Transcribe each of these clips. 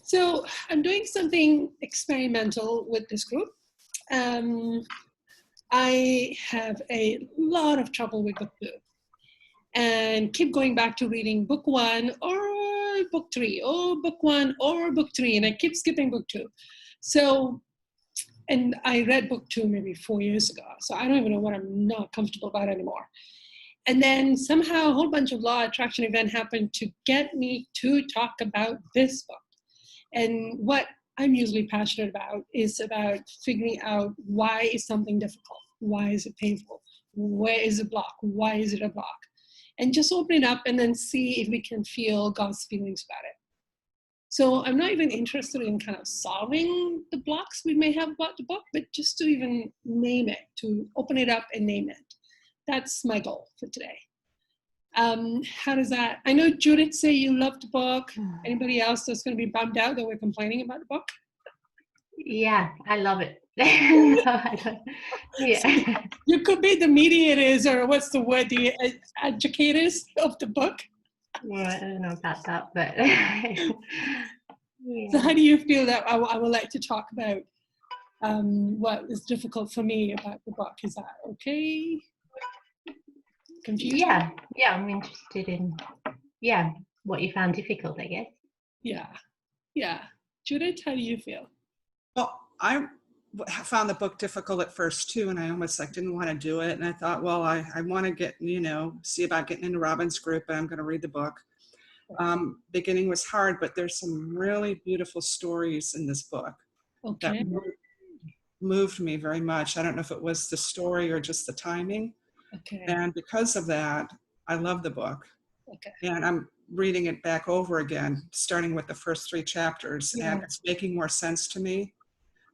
So I'm doing something experimental with this group. I have a lot of trouble with book two and keep going back to reading book one or book three, or book one or book three, and I keep skipping book two. So, and I read book two maybe 4 years ago, so I don't even know what I'm not comfortable about anymore. And then somehow a whole bunch of law attraction event happened to get me to talk about this book. And what I'm usually passionate about is about figuring out why is something difficult? Why is it painful? Where is it block? Why is it a block? And just open it up and then see if we can feel God's feelings about it. So I'm not even interested in kind of solving the blocks we may have about the book, but just to even name it, to open it up and name it. That's my goal for today. How does that, I know Judith say you loved the book. Anybody else that's going to be bummed out that we're complaining about the book? Yeah, I love it. Yeah. So you could be the mediators, or what's the word, the educators of the book. Well, I don't know about that, but yeah. So how do you feel that I would like to talk about what is difficult for me about the book? Is that okay? Confusing? Yeah, I'm interested in what you found difficult, I guess. Yeah. Judith, how do you feel? Well, I found the book difficult at first too, and I almost didn't want to do it. And I thought, well, I want to get, see about getting into Robin's group, and I'm going to read the book. Beginning was hard, but there's some really beautiful stories in this book that moved me very much. I don't know if it was the story or just the timing. And because of that, I love the book. And I'm reading it back over again, starting with the first 3 chapters, and it's making more sense to me.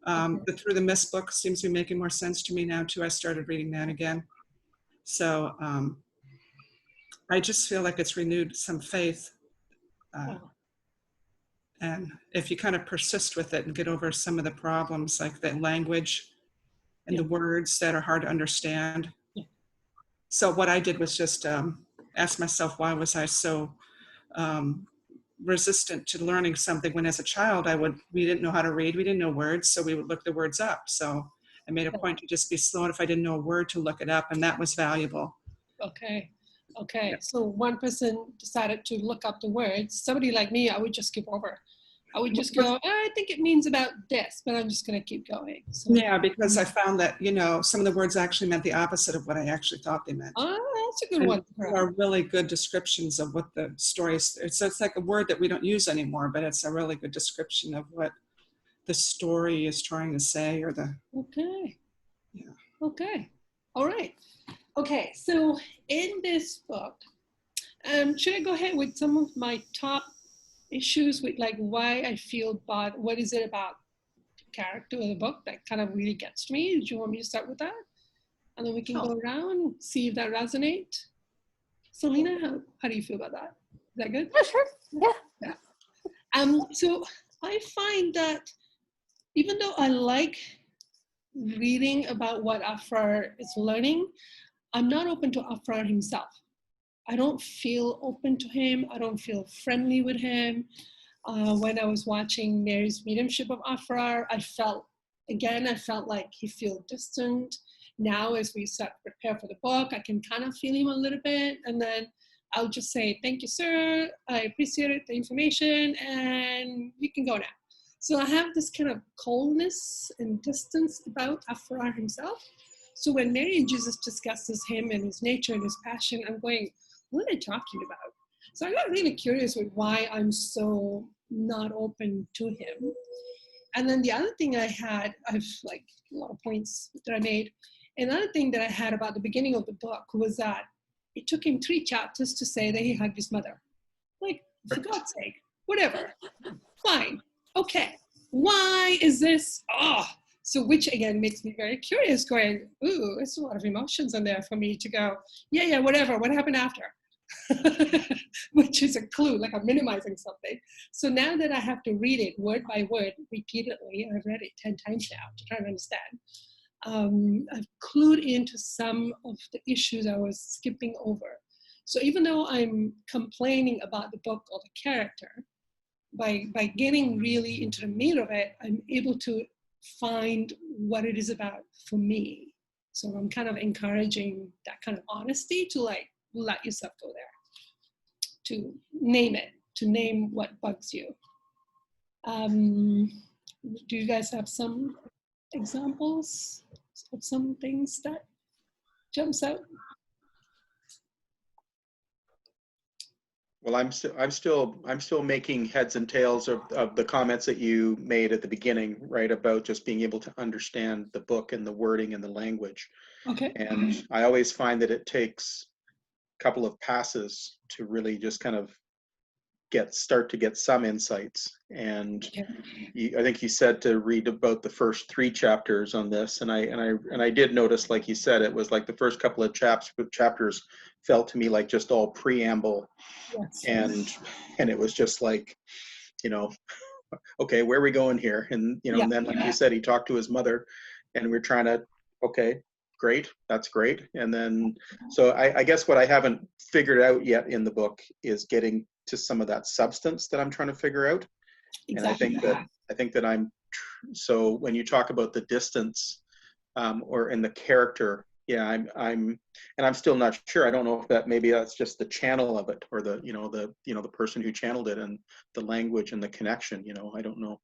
The Through the Mist book seems to be making more sense to me now too. I started reading that again. So I just feel like it's renewed some faith. And if you kind of persist with it and get over some of the problems, like the language and the words that are hard to understand. So what I did was just ask myself, why was I so resistant to learning something when as a child we didn't know how to read, we didn't know words, so we would look the words up. So I made a point to just be slow, and if I didn't know a word, to look it up, and that was valuable. Okay. So one person decided to look up the words. Somebody like me, I would just skip over. I would just go, I think it means about this, but I'm just going to keep going. So, yeah, because I found that, some of the words actually meant the opposite of what I actually thought they meant. Oh, that's a good one. There are really good descriptions of what the story is. It's like a word that we don't use anymore, but it's a really good description of what the story is trying to say, or the... Okay. Yeah. Okay. All right. Okay. So in this book, should I go ahead with some of my top issues with why I feel bad? What is it about the character of the book that kind of really gets to me? Do you want me to start with that? And then we can go around, see if that resonates. Selena, how do you feel about that? Is that good? Yeah, sure. Yeah. So I find that even though I like reading about what Afrar is learning, I'm not open to Afrar himself. I don't feel open to him. I don't feel friendly with him. When I was watching Mary's mediumship of Afrar, I felt like he feels distant. Now, as we start to prepare for the book, I can kind of feel him a little bit. And then I'll just say, thank you, sir. I appreciate the information, and you can go now. So I have this kind of coldness and distance about Afrar himself. So when Mary and Jesus discusses him and his nature and his passion, I'm going, what are they talking about? So I got really curious with why I'm so not open to him. And then the other thing I've a lot of points that I made. Another thing that I had about the beginning of the book was that it took him 3 chapters to say that he hugged his mother. For God's sake, whatever, fine, okay. Why is this? So which again makes me very curious, going, ooh, it's a lot of emotions in there for me to go, yeah, whatever, what happened after? Which is a clue, like I'm minimizing something. So now that I have to read it word by word repeatedly, I've read it 10 times now to try to understand, I've clued into some of the issues I was skipping over. So even though I'm complaining about the book or the character, by getting really into the meat of it, I'm able to find what it is about for me. So I'm kind of encouraging that kind of honesty to like let yourself go there, to name it, to name what bugs you. Do you guys have some examples of some things that jumps out? Well, I'm still making heads and tails of the comments that you made at the beginning, right? About just being able to understand the book and the wording and the language. Okay. And I always find that it takes a couple of passes to really just kind of start to get some insights. And I think you said to read about the first 3 chapters on this, and I did notice, like you said, it was like the first couple of chapters felt to me like just all preamble. Yes. And it was just like, okay, where are we going here? And and then, like you said, he talked to his mother, and we're trying to, okay, great, that's great. And then, so I guess what I haven't figured out yet in the book is getting to some of that substance that I'm trying to figure out. Exactly. And I think that so when you talk about the distance, or in the character, yeah, I'm still not sure. I don't know if maybe that's just the channel of it, or the person who channeled it, and the language and the connection. I don't know.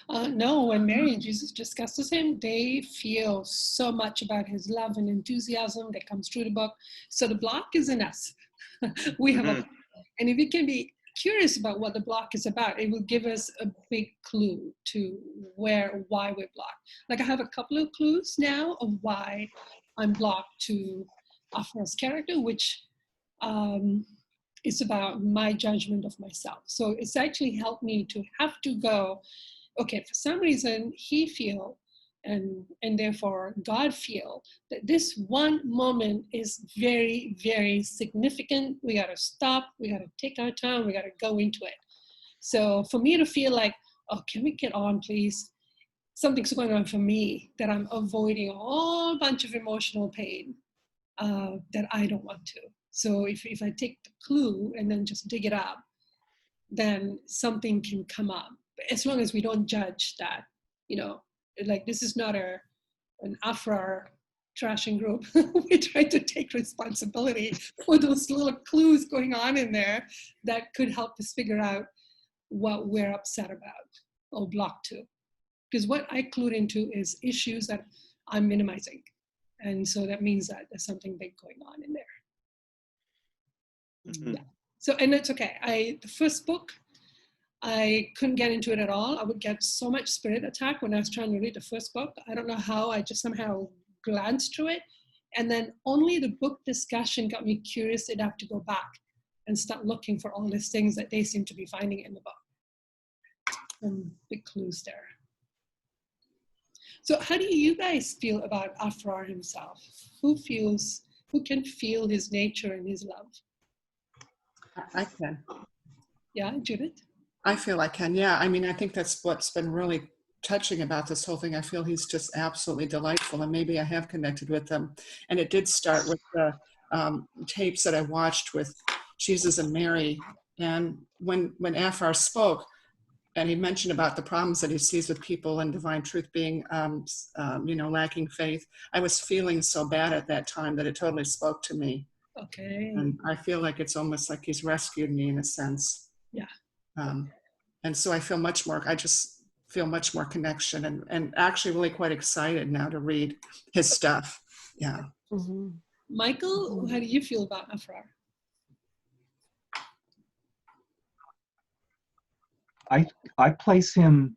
No, when Mary and Jesus discusses him, they feel so much about his love and enthusiasm that comes through the book. So the block is in us. We have a, and if you can be curious about what the block is about, it will give us a big clue to why we're blocked. Like I have a couple of clues now of why I'm blocked to Afra's character, which is about my judgment of myself. So it's actually helped me to have to go, okay, for some reason he feel and therefore God feel that this one moment is very, very significant. We got to stop. We got to take our time. We got to go into it. So for me to feel like, oh, can we get on, please? Something's going on for me that I'm avoiding a whole bunch of emotional pain that I don't want to. So if I take the clue and then just dig it up, then something can come up. As long as we don't judge that, like this is not an Afra trashing group. We try to take responsibility for those little clues going on in there that could help us figure out what we're upset about or blocked to. Because what I clued into is issues that I'm minimizing. And so that means that there's something big going on in there. Mm-hmm. Yeah. So, and it's okay. The first book, I couldn't get into it at all. I would get so much spirit attack when I was trying to read the first book. I don't know how, I just somehow glanced through it. And then only the book discussion got me curious enough to go back and start looking for all these things that they seem to be finding in the book. Some big clues there. So how do you guys feel about Afrar himself? Who can feel his nature and his love? I can. Yeah, Judith? I feel I can, yeah. I mean, I think that's what's been really touching about this whole thing. I feel he's just absolutely delightful, and maybe I have connected with him. And it did start with the tapes that I watched with Jesus and Mary. And when Afar spoke, and he mentioned about the problems that he sees with people and divine truth being, lacking faith, I was feeling so bad at that time that it totally spoke to me. Okay. And I feel like it's almost like he's rescued me in a sense. Yeah. And so I just feel much more connection and actually really quite excited now to read his stuff. Yeah. Mm-hmm. Michael, how do you feel about Afrar? I place him,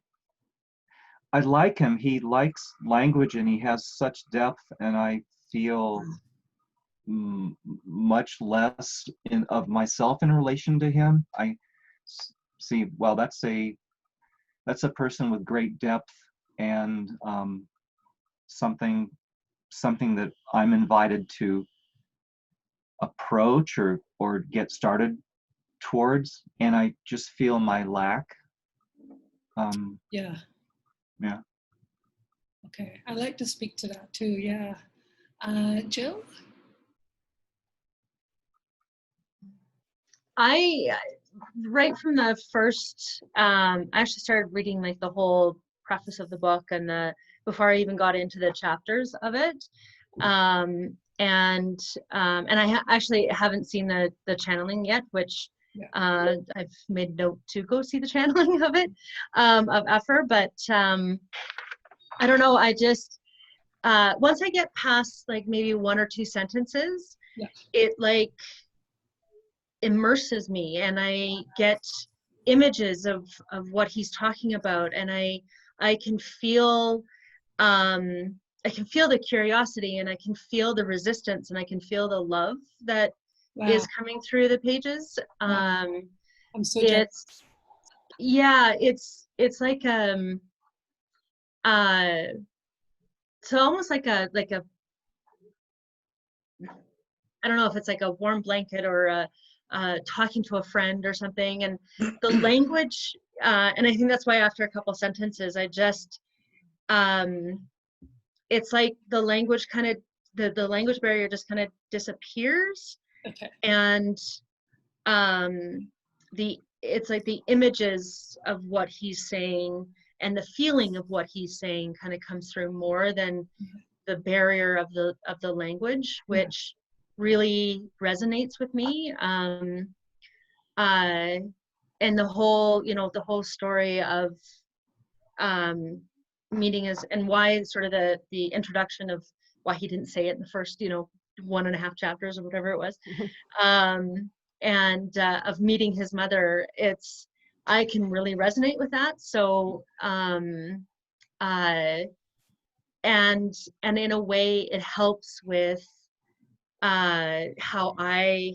I like him. He likes language and he has such depth, and I feel much less of myself in relation to him. I see, well, that's a person with great depth, and something that I'm invited to approach or get started towards, and I just feel my lack. Yeah. Okay, I'd like to speak to that too. Yeah. Jill? right from the first, I actually started reading like the whole preface of the book and before I even got into the chapters of it. And I actually haven't seen the channeling yet, which I've made note to go see the channeling of it, of Epher, but I don't know, I just, once I get past like maybe one or two sentences, it like immerses me and I get images of what he's talking about, and I can feel the curiosity, and I can feel the resistance, and I can feel the love that is coming through the pages. I'm so it's it's like so almost like a I don't know if it's like a warm blanket or talking to a friend or something, and the language, and I think that's why after a couple sentences I just it's like the language kind of the language barrier just kind of disappears. Okay. And it's like the images of what he's saying and the feeling of what he's saying kind of comes through more than the barrier of the language, which really resonates with me. And the whole, the whole story of meeting is, and why sort of the introduction of why he didn't say it in the first 1.5 chapters or whatever it was, and of meeting his mother, I can really resonate with that. So and in a way it helps with how I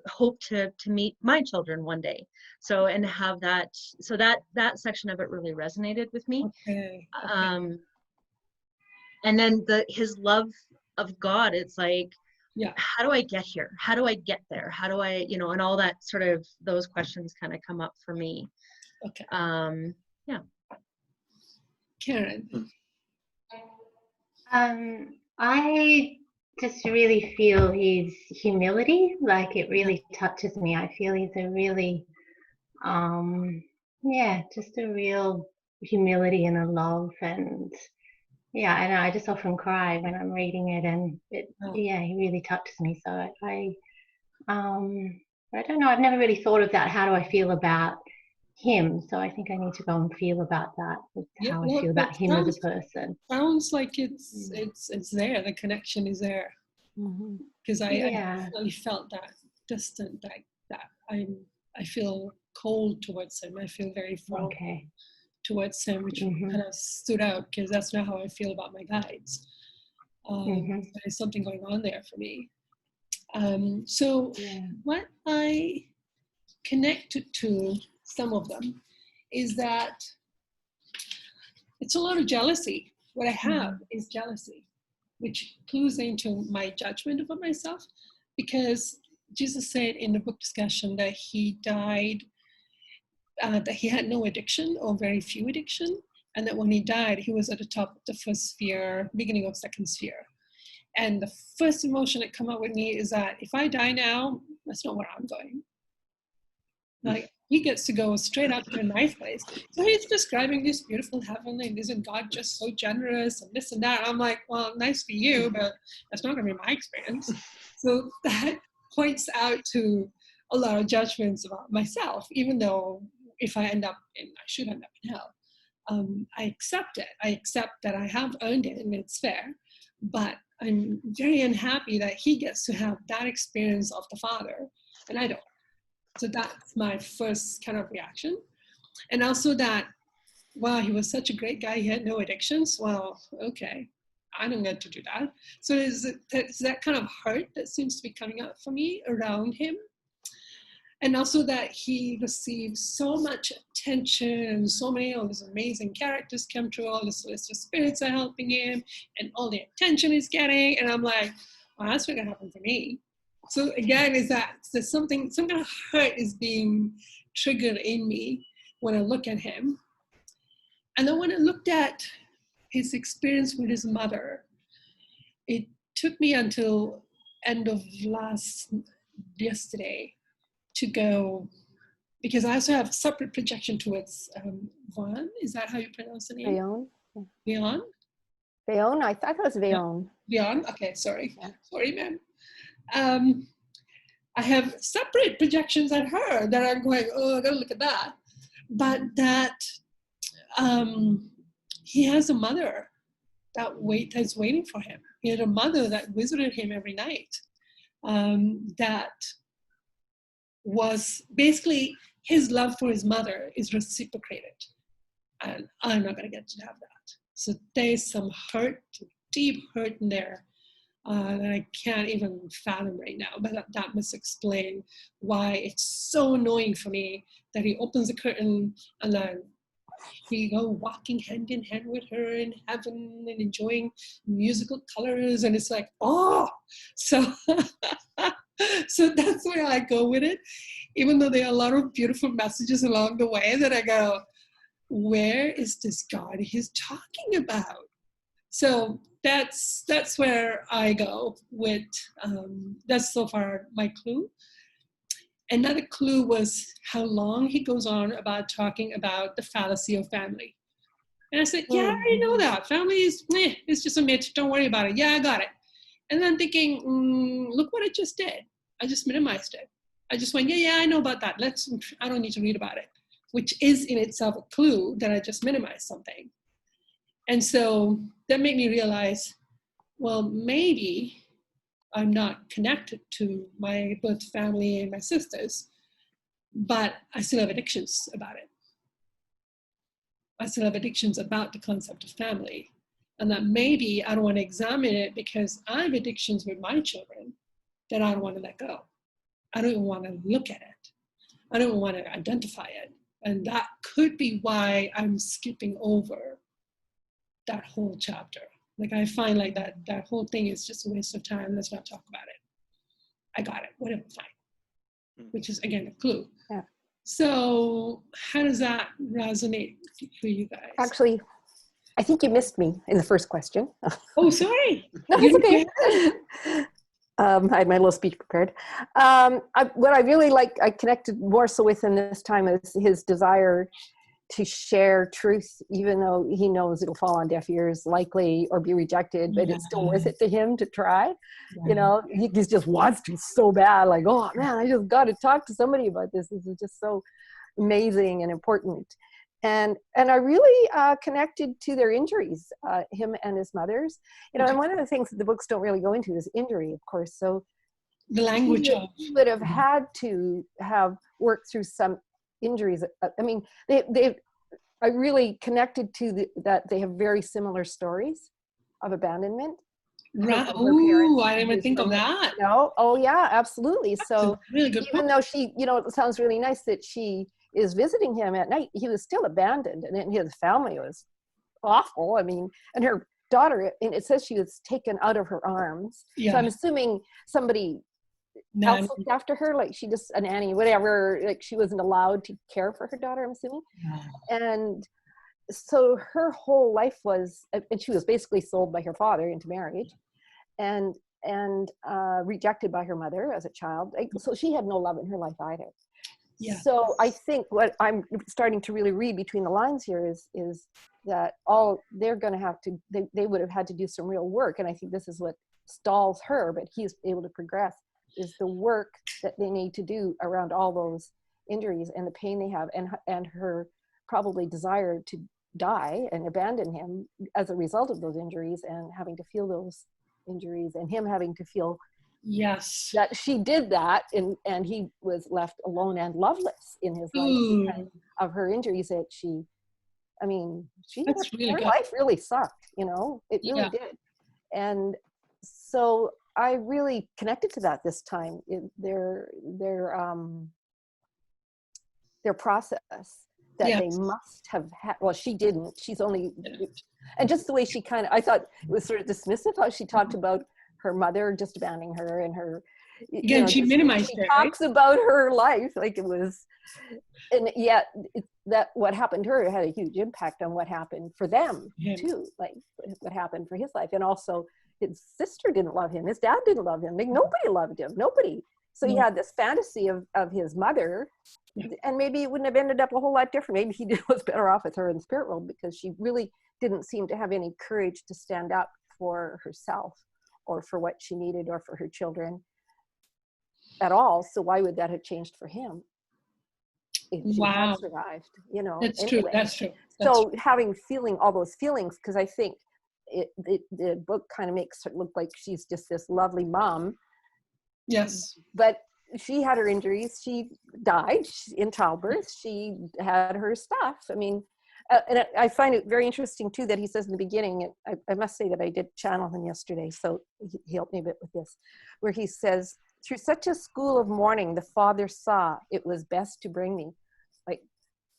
hope to meet my children one day. So, and have that, so that section of it really resonated with me. Okay. And then his love of God, it's like, how do I get here? How do I get there? How do I, and all that sort of, those questions kind of come up for me. Okay. Yeah. Karen. I just really feel his humility, like it really touches me. I feel he's a really, just a real humility and a love, and I know I just often cry when I'm reading it, and he really touches me. So I don't know, I've never really thought of that. How do I feel about him? So I think I need to go and feel about that. How I feel about him as a person. Sounds like it's there. The connection is there. Because I definitely felt that distant, that I feel cold towards him. I feel very firm towards him, which kind of stood out because that's not how I feel about my guides. There's something going on there for me. So what I connected to some of them is that it's a lot of jealousy. What I have is jealousy, which clues into my judgment about myself, because Jesus said in the book discussion that he died, that he had no addiction or very few addiction, and that when he died, he was at the top of the first sphere, beginning of second sphere. And the first emotion that come up with me is that if I die now, that's not where I'm going. Like, he gets to go straight up to a nice place. So he's describing this beautiful heaven, and isn't God just so generous and this and that. I'm like, well, nice for you, but that's not going to be my experience. So that points out to a lot of judgments about myself, even though if I should end up in hell. I accept it. I accept that I have earned it and it's fair, but I'm very unhappy that he gets to have that experience of the Father and I don't. So that's my first kind of reaction. And also that, wow, he was such a great guy. He had no addictions. Well, okay, I don't get to do that. So there's that kind of hurt that seems to be coming up for me around him. And also that he receives so much attention and so many of these amazing characters come through, all the celestial spirits are helping him and all the attention he's getting. And I'm like, well, that's not gonna happen for me. So again, there's some kind of hurt is being triggered in me when I look at him. And then when I looked at his experience with his mother, it took me until end of yesterday to go, because I also have separate projection towards Vaughn. Is that how you pronounce the name? Veon. Vaughn? Veon. I thought it was Veon. Vaughn? Okay, sorry. Yeah. Sorry, man. I have separate projections at her that I'm going, oh, I gotta look at that. But that he has a mother that's waiting for him. He had a mother that visited him every night. That was basically his love for his mother is reciprocated. And I'm not gonna get to have that. So there's some hurt, deep hurt in there that I can't even fathom right now, but that must explain why it's so annoying for me that he opens the curtain and then he go walking hand in hand with her in heaven and enjoying musical colors, and it's like, oh, so so that's where I go with it, even though there are a lot of beautiful messages along the way that I go, where is this God he's talking about? So that's where I go with, that's so far my clue. Another clue was how long he goes on about talking about the fallacy of family. And I said, yeah, I already know that. Family is, it's just a myth, don't worry about it. Yeah, I got it. And then I'm thinking, look what I just did. I just minimized it. I just went, yeah, I know about that. I don't need to read about it, which is in itself a clue that I just minimized something. And so that made me realize, well, maybe I'm not connected to my birth family and my sisters, but I still have addictions about it. I still have addictions about the concept of family. And that maybe I don't want to examine it because I have addictions with my children that I don't want to let go. I don't even want to look at it. I don't even want to identify it. And that could be why I'm skipping over that whole chapter. Like I find like that whole thing is just a waste of time. Let's not talk about it. I got it, whatever, fine. Which is again a clue. Yeah. So how does that resonate for you guys? Actually, I think you missed me in the first question. Oh, sorry. No, it's okay. I had my little speech prepared. What I really I connected more so with him this time is his desire to share truth, even though he knows it'll fall on deaf ears likely or be rejected, but it's still worth it to him to try. Yeah. You know, he just wants to so bad, like, oh man, I just got to talk to somebody about this. This is just so amazing and important. And I really connected to their injuries, him and his mother's. You know, and one of the things that the books don't really go into is injury, of course. So the language he would have had to have worked through some injuries. I mean, I really connected to that they have very similar stories of abandonment. Right. Oh, I didn't even think of that. No. Oh, yeah, absolutely. That's so really good even though she, you know, it sounds really nice that she is visiting him at night, he was still abandoned, and his family was awful. I mean, and her daughter, and it says she was taken out of her arms. Yeah. So I'm assuming somebody else looked after her, like she just, a nanny, whatever, like she wasn't allowed to care for her daughter, I'm assuming. Yeah. And so her whole life was, and she was basically sold by her father into marriage and rejected by her mother as a child. So she had no love in her life either. Yeah. So I think what I'm starting to really read between the lines here is that all they're going to have to, they would have had to do some real work. And I think this is what stalls her, but he's able to progress, is the work that they need to do around all those injuries and the pain they have, and her probably desire to die and abandon him as a result of those injuries, and having to feel those injuries, and him having to feel that she did that, and he was left alone and loveless in his life because of her injuries that she, I mean, her life really sucked, you know, it really did. And so I really connected to that this time, their process that they must have had. Well, she didn't. She's only, and just the way she kind of, I thought it was sort of dismissive how she talked about her mother just abandoning her, and her, again, she minimized it. She talks about her life like it was, and yet that what happened to her had a huge impact on what happened for them too, like what happened for his life. And also his sister didn't love him, his dad didn't love him, like nobody loved him, nobody, So he No. had this fantasy of his mother, and maybe it wouldn't have ended up a whole lot different. Maybe he was better off with her in the spirit world, because she really didn't seem to have any courage to stand up for herself or for what she needed or for her children at all. So why would that have changed for him if she had survived, you know? That's anyway. true. That's true. So having all those feelings, because I think the book kind of makes her look like she's just this lovely mom. Yes. But she had her injuries. She died in childbirth. She had her stuff. I mean, and I find it very interesting too that he says in the beginning, and I must say that I did channel him yesterday, so he helped me a bit with this, where he says, through such a school of mourning, the Father saw it was best to bring me. Like,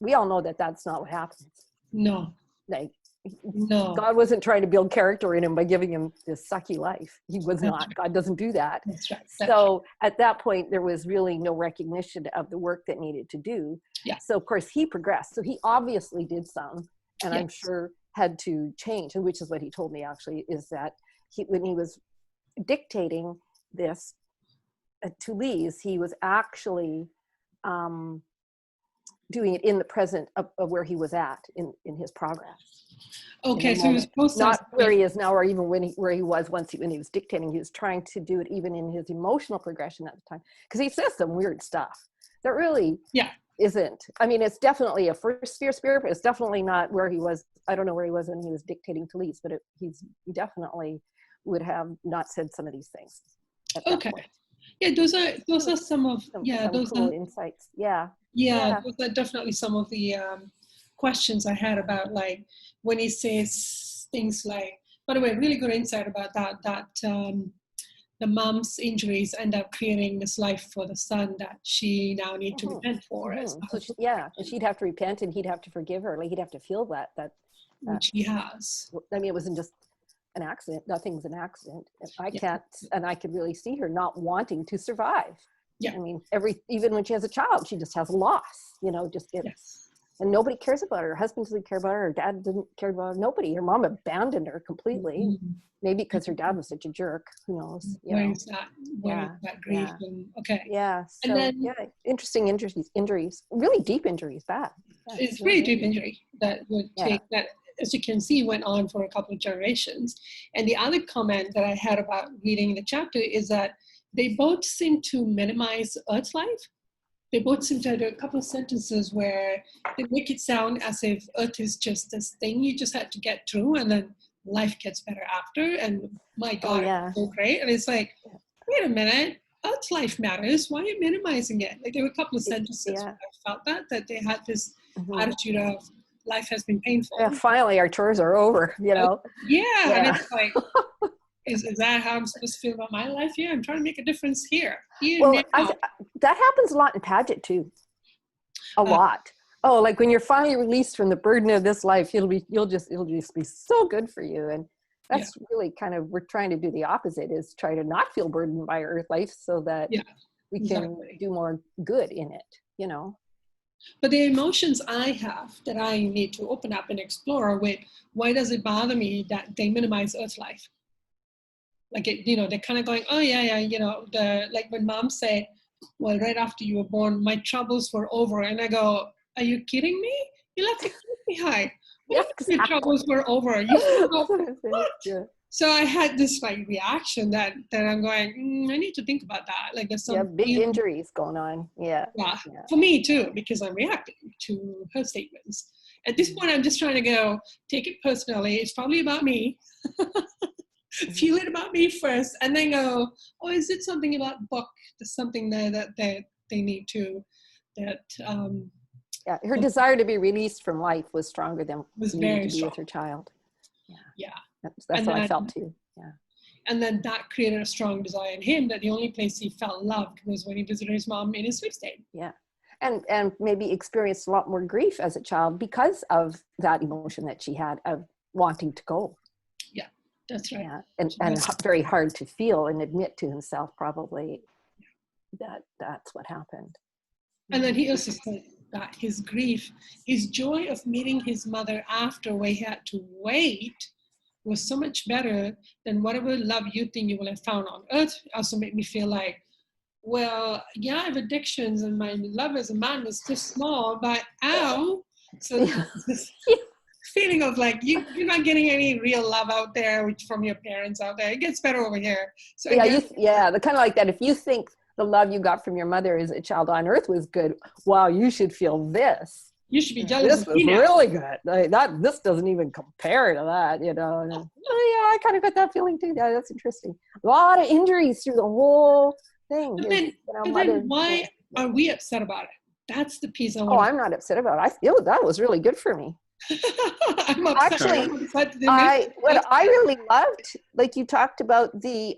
we all know that that's not what happens. No. Like, no. God wasn't trying to build character in him by giving him this sucky life. He was not. God doesn't do that. That's right. So at that point, there was really no recognition of the work that needed to do. Yeah. So of course he progressed. So he obviously did some, and I'm sure had to change, and which is what he told me actually, is that when he was dictating this to Lise, he was actually doing it in the present of where he was at in his progress. Okay, so he was processing. Not where he is now, or even where he was when he was dictating. He was trying to do it even in his emotional progression at the time, because he says some weird stuff that really isn't. I mean, it's definitely a first sphere spirit, but it's definitely not where he was. I don't know where he was when he was dictating to Lise, but he definitely would have not said some of these things at that point. Yeah, those are some of those cool are insights. Those are definitely some of the questions I had about, like, when he says things like, by the way, really good insight about that the mom's injuries end up creating this life for the son that she now needs to repent for. And she'd have to repent, and he'd have to forgive her. Like, he'd have to feel that which he has. I mean, it wasn't just an accident. Nothing's an accident. And I could really see her not wanting to survive. I mean, even when she has a child, she just has loss, just gets, and nobody cares about her. Her husband doesn't care about her. Her dad didn't care about her. Nobody. Her mom abandoned her completely. Maybe because her dad was such a jerk. Who knows? Where's that grief? So, and then, interesting injuries, really deep injuries, bad. It's really deep injury that would take that, as you can see, went on for a couple of generations. And the other comment that I had about reading the chapter is that they both seem to minimize Earth's life. They both seem to have a couple of sentences where they make it sound as if Earth is just this thing you just had to get through, and then life gets better after, and my God, it's so great. And it's like, wait a minute, Earth's life matters. Why are you minimizing it? Like, there were a couple of sentences where I felt that they had this attitude of life has been painful. Yeah, finally our tours are over, And it's like, is that how I'm supposed to feel about my life? I'm trying to make a difference here. That happens a lot in Paget too. A lot. Oh, like when you're finally released from the burden of this life, it'll just be so good for you. And that's really kind of, we're trying to do the opposite, is try to not feel burdened by Earth life so that we can do more good in it, But the emotions I have that I need to open up and explore with, why does it bother me that they minimize Earth life? Like, they're kind of going, oh like when Mom said, well, right after you were born, my troubles were over. And I go, are you kidding me? You left the kid behind. What if your troubles were over? You still go, what? So I had this reaction that I'm going, I need to think about that. Like, there's some big injuries going on. For me too, because I'm reacting to her statements. At this point, I'm just trying to go, take it personally. It's probably about me. Feel it about me first, and then go, oh, is it something about book? There's something there that they need to, her desire to be released from life was stronger than needing to be with her child. That's what I felt too. And then that created a strong desire in him that the only place he felt loved was when he visited his mom in his sleep state. And maybe experienced a lot more grief as a child because of that emotion that she had of wanting to go. That's right. And very hard to feel and admit to himself, probably, that that's what happened. And then he also said that his grief, his joy of meeting his mother after where he had to wait, was so much better than whatever love you think you will have found on Earth. Also made me feel like, well, yeah, I have addictions and my love as a man was too small, but ow. So this feeling of like, you're not getting any real love out there from your parents out there. It gets better over here. So yeah, the kind of like that. If you think the love you got from your mother as a child on earth was good, wow, you should feel this. You should be jealous. This was really good. Like, this doesn't even compare to that, you know. And, yeah, I kind of got that feeling too. Yeah, that's interesting. A lot of injuries through the whole thing. But then, why are we upset about it? That's the piece I want. Oh, I'm not upset about it. I feel that was really good for me. I'm upset. Actually, what I really loved, like you talked about the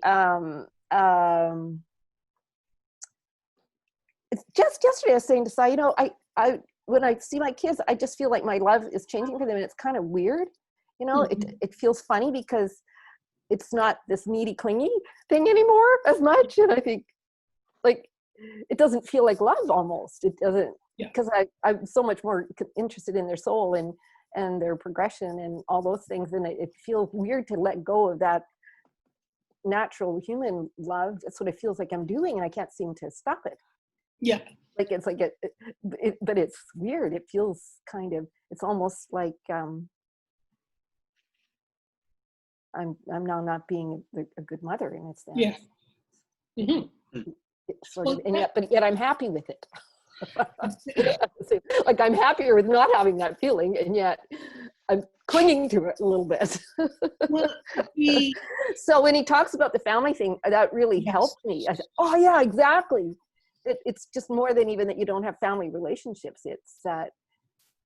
it's just yesterday I was saying to Sai, you know, I when I see my kids, I just feel like my love is changing for them, and it's kind of weird, you know. It feels funny because it's not this needy, clingy thing anymore as much, and I think like it doesn't feel like love almost. It doesn't, because I'm so much more interested in their soul and their progression and all those things, and it feels weird to let go of that natural human love. That's what it feels like I'm doing, and I can't seem to stop it. Yeah. Like it's like but it's weird. It feels kind of, it's almost like I'm now not being a good mother in a sense. Yeah. Mm-hmm. Sort of, and yet I'm happy with it. Like I'm happier with not having that feeling, and yet I'm clinging to it a little bit. Well, so when he talks about the family thing, that really helped me. I said, oh yeah, exactly. It's just more than even that you don't have family relationships. It's that,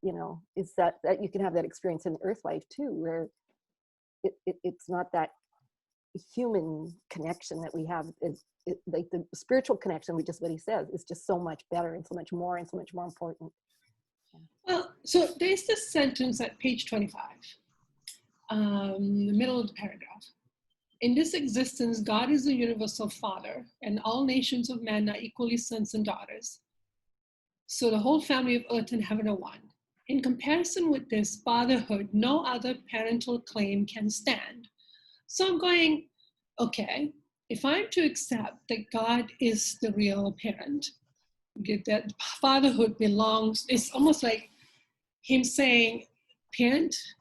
you know, it's that you can have that experience in earth life too, where it's not that human connection that we have. Like the spiritual connection, which is what he says, is just so much better and so much more important. Well, so there's this sentence at page 25, the middle of the paragraph. In this existence, God is the universal Father, and all nations of men are equally sons and daughters. So the whole family of earth and heaven are one. In comparison with this fatherhood, no other parental claim can stand. So I'm going, okay, if I'm to accept that God is the real parent, that fatherhood belongs, it's almost like him saying,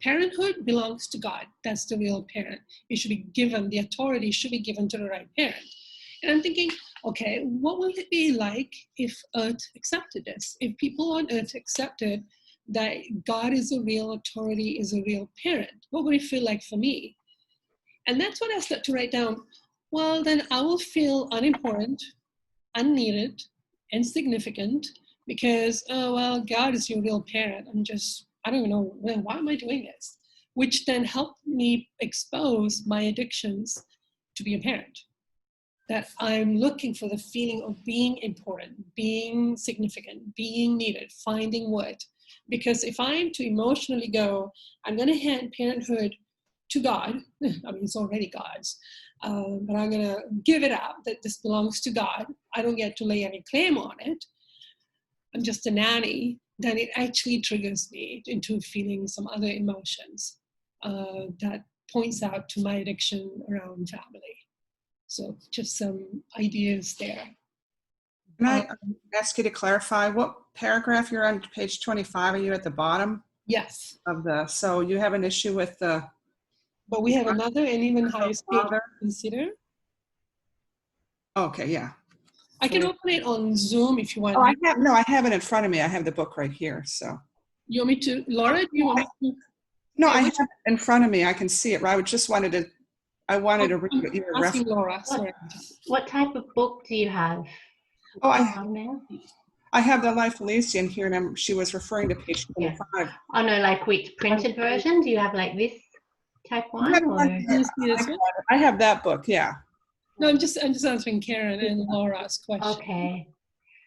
parenthood belongs to God. That's the real parent. It should be given, the authority should be given to the right parent. And I'm thinking, okay, what will it be like if Earth accepted this? If people on Earth accepted that God is a real authority, is a real parent, what would it feel like for me? And that's what I started to write down. Well, then I will feel unimportant, unneeded, insignificant, because, oh, well, God is your real parent. I don't even know, why am I doing this? Which then helped me expose my addictions to be a parent. That I'm looking for the feeling of being important, being significant, being needed, finding worth. Because if I'm to emotionally go, I'm going to hand parenthood to God, I mean, it's already God's, but I'm going to give it up, that this belongs to God. I don't get to lay any claim on it. I'm just a nanny. Then it actually triggers me into feeling some other emotions that points out to my addiction around family. So just some ideas there. Can I ask you to clarify what paragraph you're on? Page 25, are you at the bottom? Yes. So you have an issue with the... But we have another and even higher state to consider. Okay, yeah. I can open it on Zoom if you want. Oh, I have it in front of me. I have the book right here, so. You want me to, Laura, do you want me to? No, I have it in front of me. I can see it. I wanted to read what you were referencing. Laura, sorry. What type of book do you have? Oh, I have the Life Elysian here, and she was referring to page 25. Yeah. Oh no, like which printed version? Do you have like this type one? I have that book, yeah. No, I'm just answering Karen and Laura's question. Okay.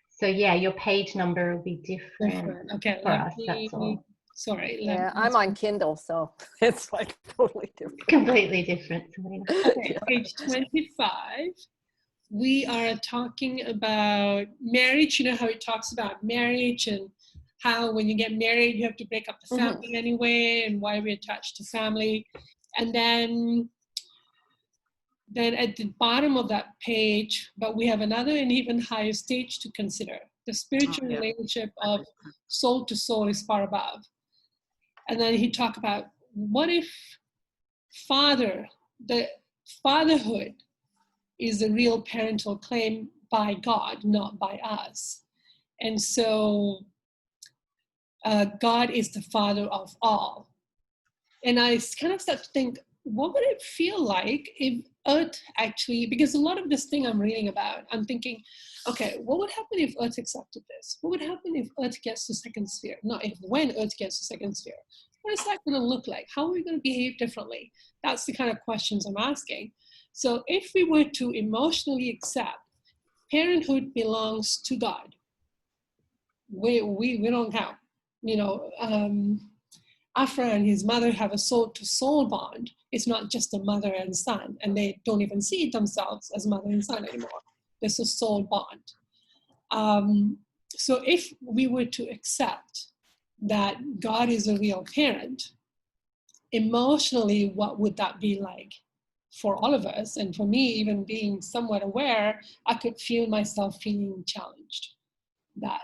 So yeah, your page number will be different. Okay. For us, that's all. Sorry. Yeah, I'm on Kindle, so it's like totally different. Completely different. Okay, page 25. We are talking about marriage. You know how it talks about marriage and how when you get married, you have to break up the family anyway, and why we're attached to family. And then then at the bottom of that page, but we have another and even higher stage to consider. The spiritual relationship of soul to soul is far above. And then he talked about, what if the fatherhood is a real parental claim by God, not by us. And so God is the father of all. And I kind of start to think, what would it feel like if Earth actually, because a lot of this thing I'm reading about, I'm thinking, okay, what would happen if Earth accepted this? What would happen if Earth gets to second sphere? Not if, when Earth gets to second sphere. What is that going to look like? How are we going to behave differently? That's the kind of questions I'm asking. So if we were to emotionally accept parenthood belongs to God, we don't count. You know, Afra and his mother have a soul-to-soul bond. It's not just a mother and son, and they don't even see themselves as mother and son anymore. There's a soul bond. So if we were to accept that God is a real parent, emotionally, what would that be like for all of us? And for me, even being somewhat aware, I could feel myself feeling challenged, that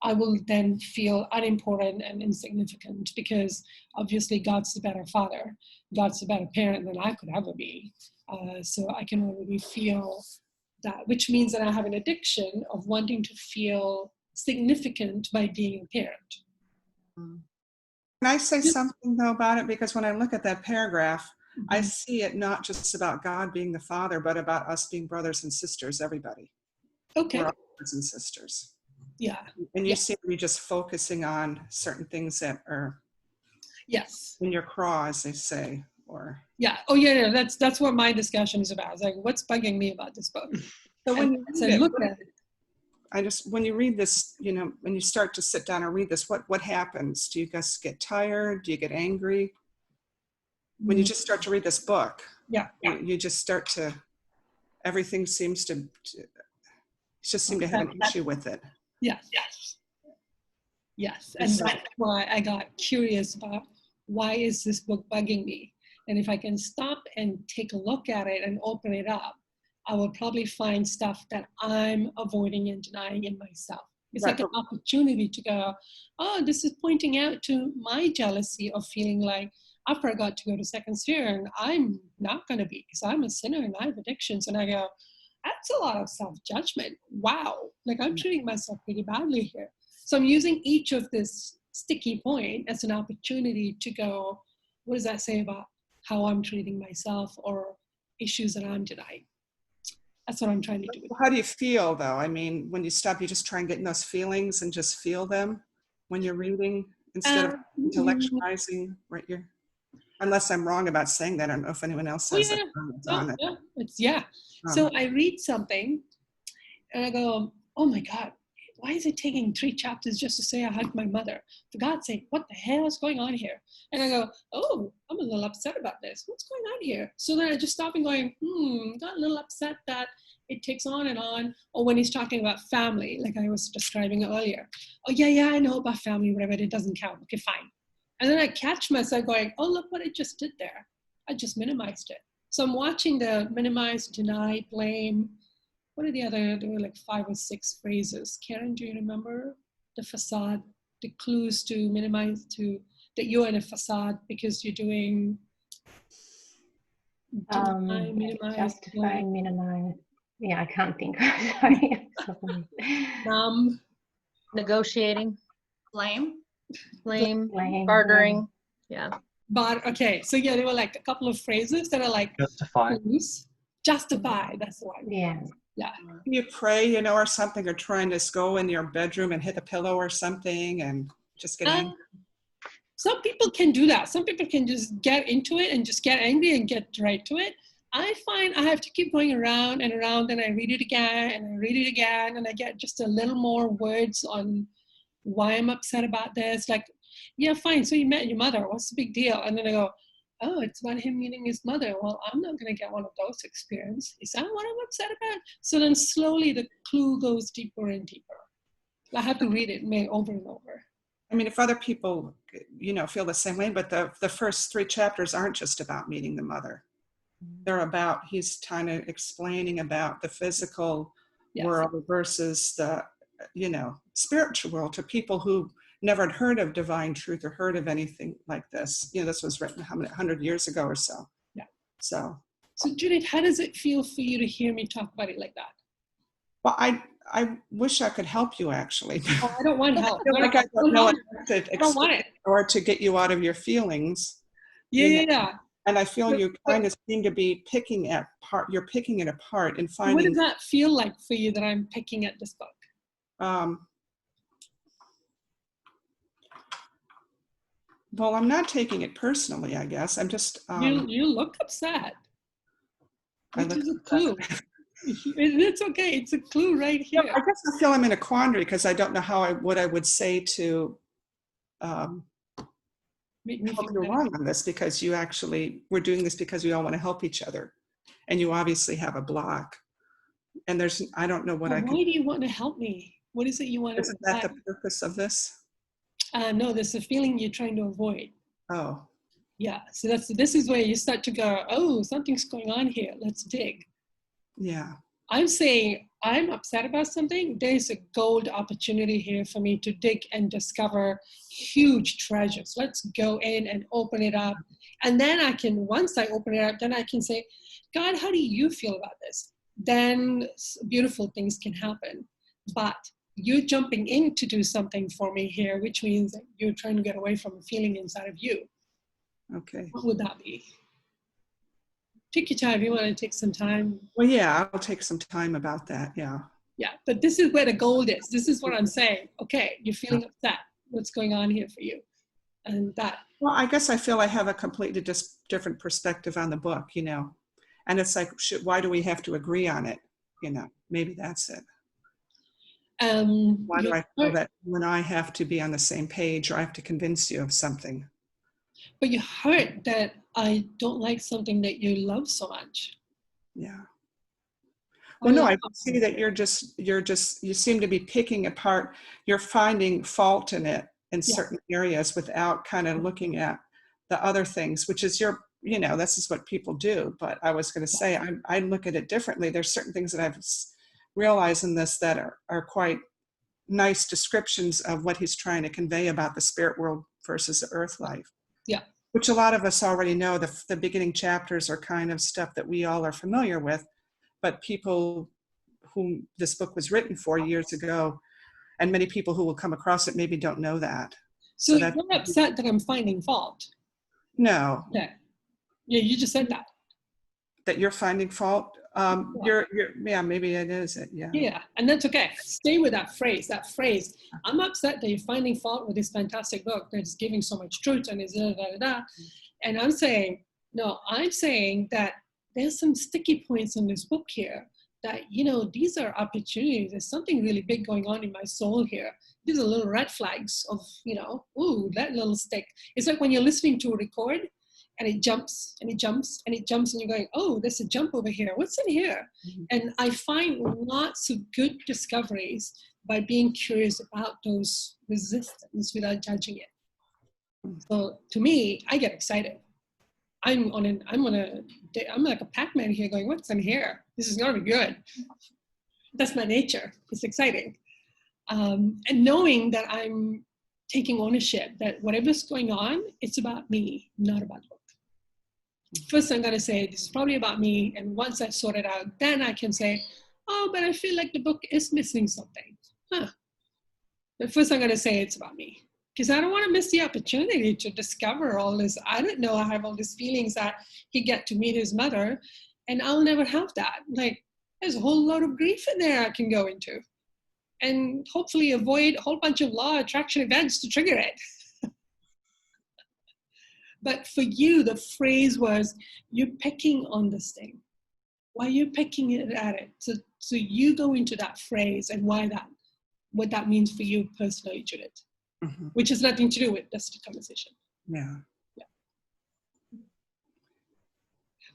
I will then feel unimportant and insignificant because obviously God's the better father. God's the better parent than I could ever be. So I can already feel that, which means that I have an addiction of wanting to feel significant by being a parent. Can I say something though about it? Because when I look at that paragraph, I see it not just about God being the father, but about us being brothers and sisters, everybody. Okay. We're all brothers and sisters. Yeah. And you seem to be just focusing on certain things that are in your craw, as they say, or that's what my discussion is about. It's like, what's bugging me about this book? So when you look at it, when you read this, you know, when you start to sit down and read this, what happens? Do you guys get tired? Do you get angry? When you just start to read this book, you just start to, everything seems to just seem to have an issue with it. Yes. And that's why I got curious about, why is this book bugging me? And if I can stop and take a look at it and open it up, I will probably find stuff that I'm avoiding and denying in myself. It's like an opportunity to go, oh, this is pointing out to my jealousy of feeling like I forgot to go to second sphere and I'm not going to be, because I'm a sinner and I have addictions. And I go, that's a lot of self-judgment. Wow. Like I'm treating myself pretty badly here. So I'm using each of this sticky point as an opportunity to go, what does that say about how I'm treating myself or issues that I'm denying? That's what I'm trying to do. How do you feel though? I mean, when you stop, you just try and get in those feelings and just feel them when you're reading instead of intellectualizing, right? Unless I'm wrong about saying that. I don't know if anyone else says it. So I read something and I go, oh my God, why is it taking 3 chapters just to say I hugged my mother? For God's sake, what the hell is going on here? And I go, oh, I'm a little upset about this. What's going on here? So then I just stop and going, got a little upset that it takes on and on. Or when he's talking about family, like I was describing earlier. Oh yeah, I know about family, whatever, it doesn't count. Okay, fine. And then I catch myself going, oh, look what I just did there. I just minimized it. So I'm watching the minimize, deny, blame. What are the other, there were like 5 or 6 phrases. Karen, do you remember? The facade, the clues to minimize, to that you're in a facade because you're doing deny, minimize, justify, minimize. Yeah, I can't think. Sorry. Negotiating. Blame, bartering. Yeah. But okay, so yeah, there were like a couple of phrases that are like Justify. Clues. Justify, that's the one. Yeah. You pray, you know, or something, or trying to go in your bedroom and hit a pillow or something and just get angry. Some people can do that. Some people can just get into it and just get angry and get right to it. I find I have to keep going around and around, and I read it again and I read it again, and I get just a little more words on why I'm upset about this. Like, yeah, fine. So you met your mother. What's the big deal? And then I go, oh, it's about him meeting his mother. Well, I'm not going to get one of those experiences. Is that what I'm upset about? So then slowly the clue goes deeper and deeper. I have to read it over and over. I mean, if other people, you know, feel the same way, but the first 3 chapters aren't just about meeting the mother. he's kind of explaining about the physical world versus the, spiritual world to people who never had heard of divine truth or heard of anything like this. This was written 100 years ago or so. Yeah. So Judith, how does it feel for you to hear me talk about it like that? Well, I wish I could help you, actually. Oh, I don't want help. I feel like I don't know enough to I don't want it. or to get you out of your feelings. Yeah. And I feel you kind of seem to be picking it apart. You're picking it apart and finding. What does that feel like for you that I'm picking at this book? Well, I'm not taking it personally, I guess. I'm just. You look upset. Which is a clue. It's okay. It's a clue right here. I guess I feel I'm in a quandary because I don't know what I would say to Make me help feel you better. along on this, because we're doing this because we all want to help each other, and you obviously have a block. And I don't know what I can. Why do you want to help me? What is it you want to? Isn't that the purpose of this? No, there's a feeling you're trying to avoid. Oh. Yeah. So this is where you start to go, oh, something's going on here. Let's dig. Yeah. I'm saying I'm upset about something. There's a gold opportunity here for me to dig and discover huge treasures. Let's go in and open it up. And then once I open it up, then I can say, God, how do you feel about this? Then beautiful things can happen. But you're jumping in to do something for me here, which means that you're trying to get away from a feeling inside of you. Okay. What would that be? Take your time. You want to take some time? Well, yeah, I'll take some time about that. Yeah. Yeah, but this is where the gold is. This is what I'm saying. Okay, you're feeling upset. What's going on here for you? And that. Well, I guess I feel I have a completely different perspective on the book, and it's like, why do we have to agree on it? Maybe that's it. Why do I feel that when I have to be on the same page, or I have to convince you of something? But you heard that I don't like something that you love so much. Yeah. Well, no, I can see that you seem to be picking apart, you're finding fault in it in certain areas without kind of looking at the other things, which is this is what people do. But I was going to say, I look at it differently. There's certain things that I've realized in this that are quite nice descriptions of what he's trying to convey about the spirit world versus the earth life. Yeah. Which a lot of us already know. The beginning chapters are kind of stuff that we all are familiar with, but people whom this book was written for years ago, and many people who will come across it maybe don't know that. So you're upset that I'm finding fault? No. Okay. Yeah, you just said that. That you're finding fault? Yeah, maybe it is it, yeah. Yeah, and that's okay. Stay with that phrase. I'm upset that you're finding fault with this fantastic book that's giving so much truth and is da. And I'm saying that there's some sticky points in this book here that, these are opportunities. There's something really big going on in my soul here. These are little red flags of, ooh, that little stick. It's like when you're listening to a record and it jumps and it jumps and it jumps and you're going, oh, there's a jump over here. What's in here? Mm-hmm. And I find lots of good discoveries by being curious about those resistance without judging it. So to me, I get excited. I'm like a Pac-Man here going, what's in here? This is gonna be good. That's my nature. It's exciting. And knowing that I'm taking ownership, that whatever's going on, it's about me, not about the book. First, I'm gonna say, this is probably about me. And once I sort it out, then I can say, oh, but I feel like the book is missing something. But first I'm gonna say it's about me. Because I don't want to miss the opportunity to discover all this. I don't know. I have all these feelings that he get to meet his mother, and I'll never have that. Like, there's a whole lot of grief in there I can go into, and hopefully avoid a whole bunch of law attraction events to trigger it. But for you, the phrase was, you're picking on this thing. Why are you picking at it? So you go into that phrase and what that means for you personally, Judith. Mm-hmm. Which has nothing to do with this conversation. Yeah.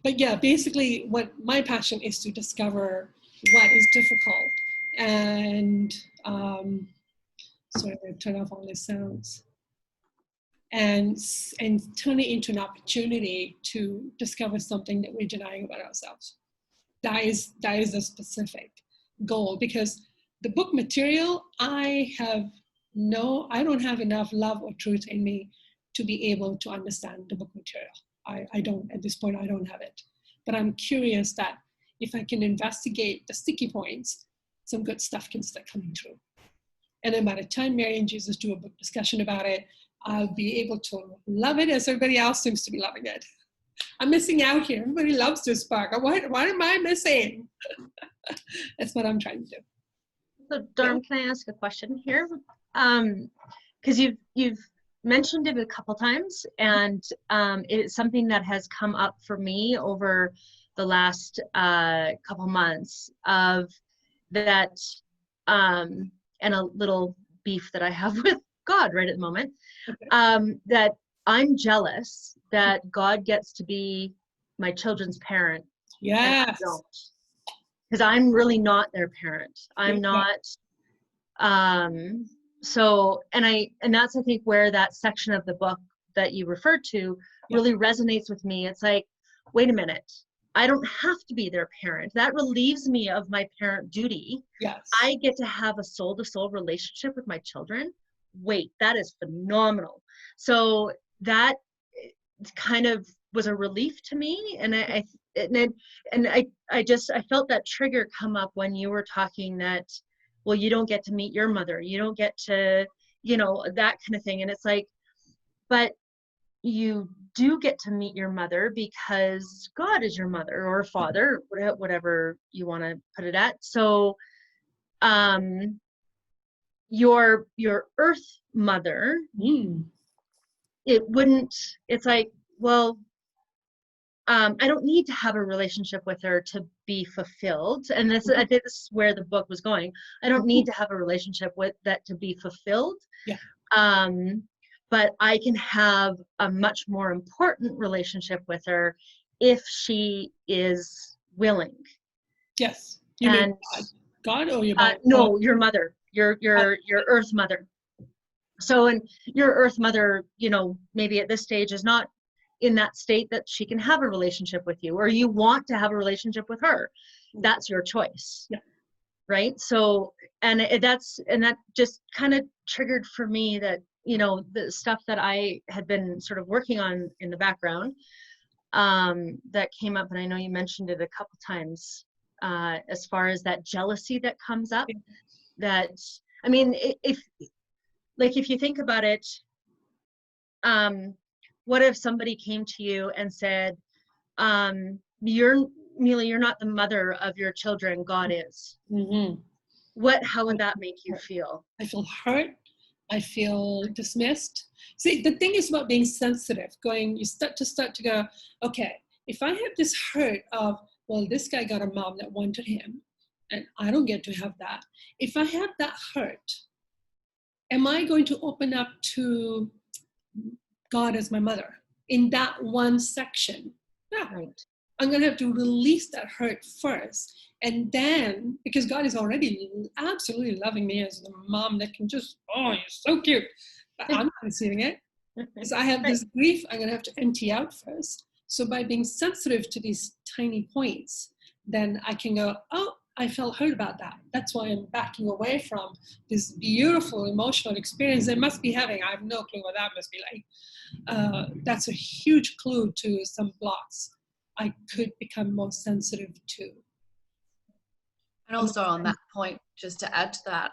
But yeah, basically what my passion is to discover what is difficult. And sorry, I'm going to turn off all these sounds. and turn it into an opportunity to discover something that we're denying about ourselves. That is a specific goal, because the book material, I don't have enough love or truth in me to be able to understand the book material. I don't, at this point, I don't have it. But I'm curious that if I can investigate the sticky points, some good stuff can start coming through. And then by the time Mary and Jesus do a book discussion about it, I'll be able to love it as everybody else seems to be loving it. I'm missing out here. Everybody loves this book. What am I missing? That's what I'm trying to do. So, Dharm, can I ask a question here? Because you've mentioned it a couple times, and it's something that has come up for me over the last couple months of that, and a little beef that I have with God right at the moment, that I'm jealous that God gets to be my children's parent. Yes. Because I'm really not their parent. I'm not. So, and that's, I think, where that section of the book that you referred to really resonates with me. It's like, wait a minute, I don't have to be their parent. That relieves me of my parent duty. Yes. I get to have a soul-to-soul relationship with my children. Wait, that is phenomenal. So that kind of was a relief to me, and I felt that trigger come up when you were talking that, well, you don't get to meet your mother, you don't get to, that kind of thing. And it's like, but you do get to meet your mother because God is your mother or father, whatever you want to put it at. So your earth mother, it's like, well, I don't need to have a relationship with her to be fulfilled. And this is where the book was going. I don't need to have a relationship with that to be fulfilled. Yeah. But I can have a much more important relationship with her if she is willing. Yes. You mean God or your mother? No, your mother, your earth mother. So, and your earth mother, maybe at this stage is not in that state that she can have a relationship with you, or you want to have a relationship with her. That's your choice. Yeah. Right. So, and that just kind of triggered for me that, the stuff that I had been sort of working on in the background, that came up, and I know you mentioned it a couple times, as far as that jealousy that comes up. That, I mean, if you think about it, what if somebody came to you and said, Mila, you're not the mother of your children, God is. How would that make you feel? I feel hurt. I feel dismissed. See, the thing is about being sensitive. You start to go, okay, if I have this hurt of, well, this guy got a mom that wanted him, and I don't get to have that. If I have that hurt, am I going to open up to God as my mother in that one section? Yeah. Right. I'm going to have to release that hurt first. And then, because God is already absolutely loving me as the mom that can just, oh, you're so cute. But I'm not receiving it. Because I have this grief I'm going to have to empty out first. So by being sensitive to these tiny points, then I can go, oh, I felt hurt about that. That's why I'm backing away from this beautiful emotional experience they must be having. I have no clue what that must be like. That's a huge clue to some blocks I could become more sensitive to. And also on that point, just to add to that,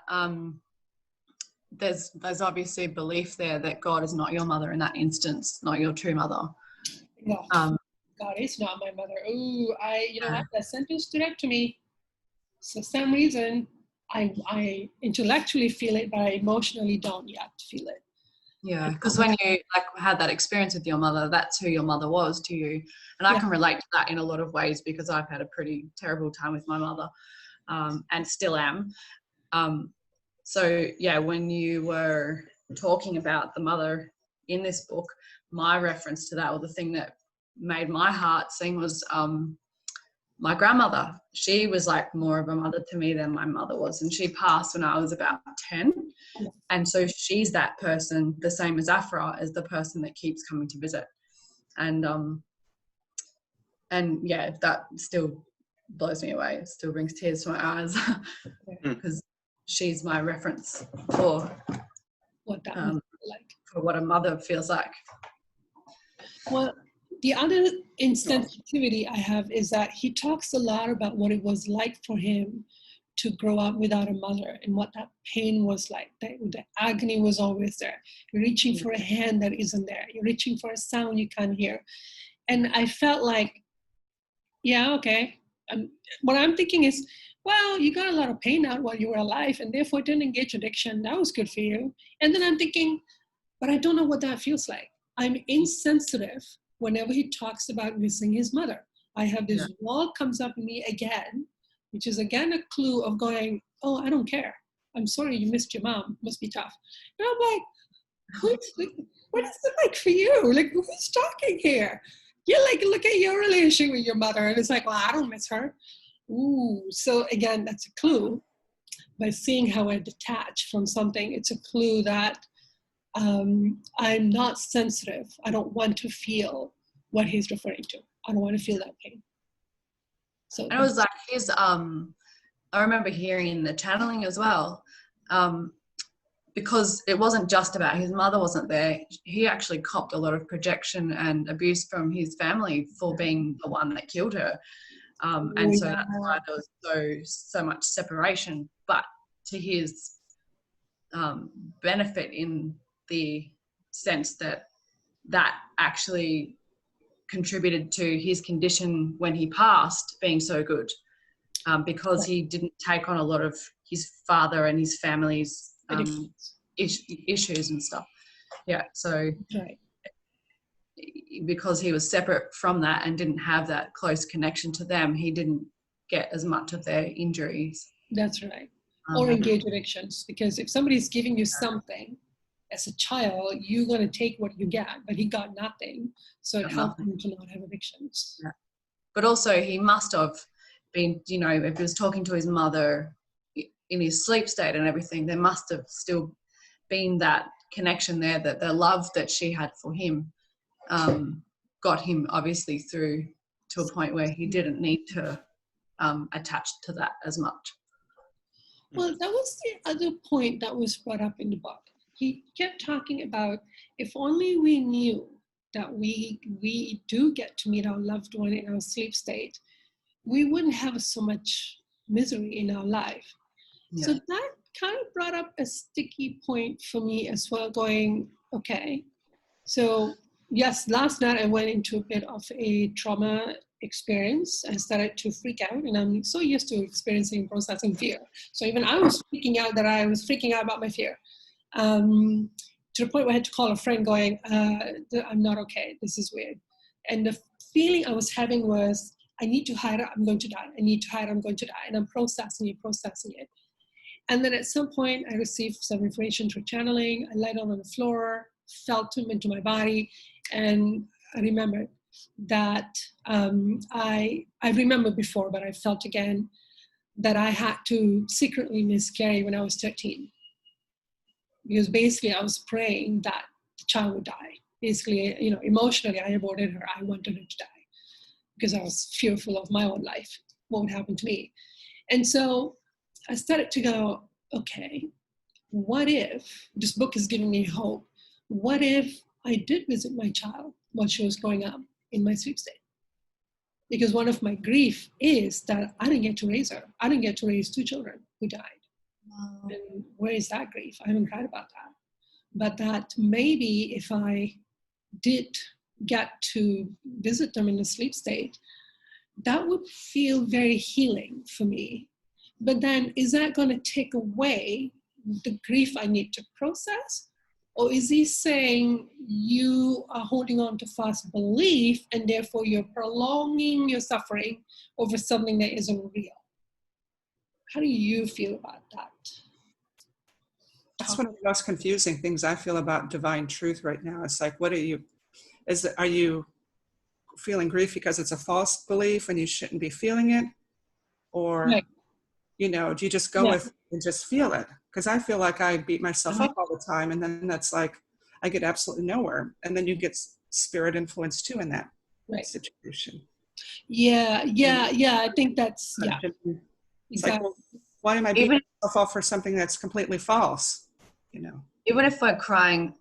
there's obviously belief there that God is not your mother in that instance, not your true mother. No, God is not my mother. Ooh, what? That sentence stood out to me. For some reason, I intellectually feel it, but I emotionally don't yet feel it. Yeah, because when you had that experience with your mother, that's who your mother was to you. And I can relate to that in a lot of ways because I've had a pretty terrible time with my mother, and still am. So yeah, when you were talking about the mother in this book, my reference to that, or the thing that made my heart sing, was my grandmother. She was like more of a mother to me than my mother was, and she passed when I was about 10. And so she's that person, the same as Afra, as the person that keeps coming to visit. And yeah, that still blows me away. It still brings tears to my eyes because she's my reference for what that was like. For what a mother feels like. Well, the other insensitivity I have is that he talks a lot about what it was like for him to grow up without a mother and what that pain was like. The agony was always there. You're reaching for a hand that isn't there. You're reaching for a sound you can't hear. And I felt like, yeah, okay. What I'm thinking is, well, you got a lot of pain out while you were alive and therefore didn't engage addiction. That was good for you. And then I'm thinking, but I don't know what that feels like. I'm insensitive whenever he talks about missing his mother. I have this wall comes up in me again, which is again a clue of going, oh, I don't care. I'm sorry you missed your mom. Must be tough. And I'm like, what is it like for you? Like, who's talking here? You're like, look at your relation with your mother. And it's like, well, I don't miss her. Ooh. So again, that's a clue. By seeing how I detach from something, it's a clue that I'm not sensitive. I don't want to feel what he's referring to. I don't want to feel that pain. So and it was like his, I remember hearing in the channeling as well, because it wasn't just about his mother wasn't there. He actually copped a lot of projection and abuse from his family for being the one that killed her. And so that's why there was so much separation. But to his benefit in the sense that actually contributed to his condition when he passed being so good, because he didn't take on a lot of his father and his family's issues and stuff. Yeah, so because he was separate from that and didn't have that close connection to them, he didn't get as much of their injuries. That's right. Or engage addictions, because if somebody's giving you something as a child, you're going to take what you get, but he got nothing, so it helped him to not have addictions. Yeah. But also he must have been, you know, if he was talking to his mother in his sleep state and everything, there must have still been that connection there, that the love that she had for him got him obviously through to a point where he didn't need to attach to that as much. Well, that was the other point that was brought up in the book. He kept talking about, if only we knew that we do get to meet our loved one in our sleep state, we wouldn't have so much misery in our life. Yeah. So that kind of brought up a sticky point for me as well, going, okay, so yes, last night I went into a bit of a trauma experience. I started to freak out, and I'm so used to experiencing and processing fear. So even I was freaking out that I was freaking out about my fear. To the point where I had to call a friend going, I'm not okay, this is weird. And the feeling I was having was, I need to hide, I'm going to die. I need to hide, I'm going to die. And I'm processing it. And then at some point I received some information through channeling. I lied down on the floor, felt him into my body. And I remembered that I remember before, but I felt again that I had to secretly miscarry when I was 13. Because basically I was praying that the child would die. Basically, you know, emotionally I aborted her. I wanted her to die because I was fearful of my own life, what would happen to me. And so I started to go, okay, what if, this book is giving me hope, what if I did visit my child while she was growing up in my sleep state? Because one of my grief is that I didn't get to raise her. I didn't get to raise 2 children who died. Wow. And where is that grief? I haven't cried about that. But that maybe if I did get to visit them in a sleep state, that would feel very healing for me. But then is that going to take away the grief I need to process? Or is he saying you are holding on to false belief and therefore you're prolonging your suffering over something that isn't real? How do you feel about that? That's one of the most confusing things I feel about divine truth right now. It's like, are you feeling grief because it's a false belief and you shouldn't be feeling it? Or, Right. you know, do you just go Yeah. with and just feel it? Because I feel like I beat myself up all the time, and then that's like, I get absolutely nowhere. And then you get spirit influence too in that situation. Yeah, I think that's, It's like, exactly. well, why am I beating myself up for something that's completely false? You know, even if we're crying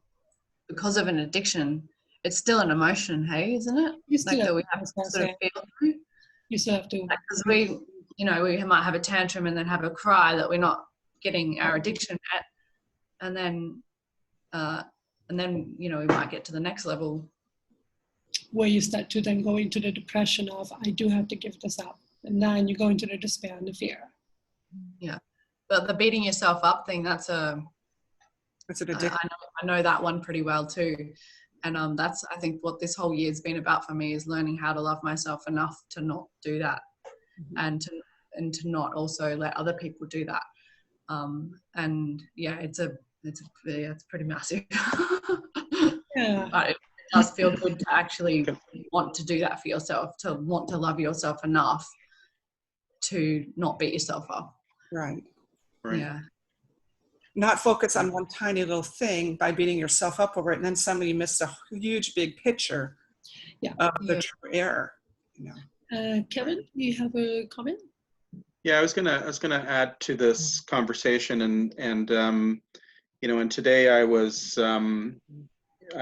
because of an addiction, it's still an emotion, hey, isn't it? You still Like have that we to, have to sort of feel through. you still have to. Because we, you know, we might have a tantrum and then have a cry that we're not getting our addiction at, and then, you know, we might get to the next level where you start to then go into the depression of, I do have to give this up. And then you go into the despair and the fear. Yeah. But the beating yourself up thing, that's an addiction. I know that one pretty well too. And that's, I think, what this whole year's been about for me, is learning how to love myself enough to not do that, and to not also let other people do that. And yeah, it's pretty massive. Yeah. But it does feel good to actually want to do that for yourself, to want to love yourself enough to not beat yourself up. Right. Yeah. Not focus on one tiny little thing by beating yourself up over it, and then somebody missed a huge big picture of the true error. You know. Kevin, do you have a comment? Yeah, I was gonna add to this conversation, and you know, and today I've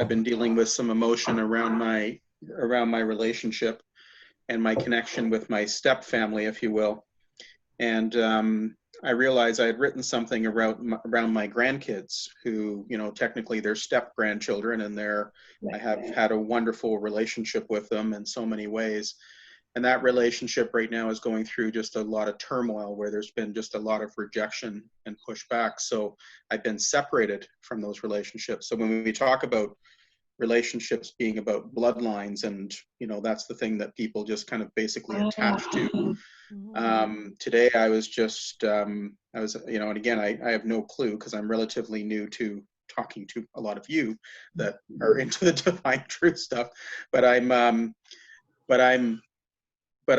been dealing with some emotion around my relationship and my connection with my step family, if you will. And I realized I had written something around my grandkids, who, you know, technically they're step grandchildren, and I have had a wonderful relationship with them in so many ways. And that relationship right now is going through just a lot of turmoil, where there's been just a lot of rejection and pushback. So I've been separated from those relationships. So when we talk about relationships being about bloodlines, and, you know, that's the thing that people just kind of basically attach to. Today I was just, you know, and again, I have no clue, because I'm relatively new to talking to a lot of you that are into the divine truth stuff, but I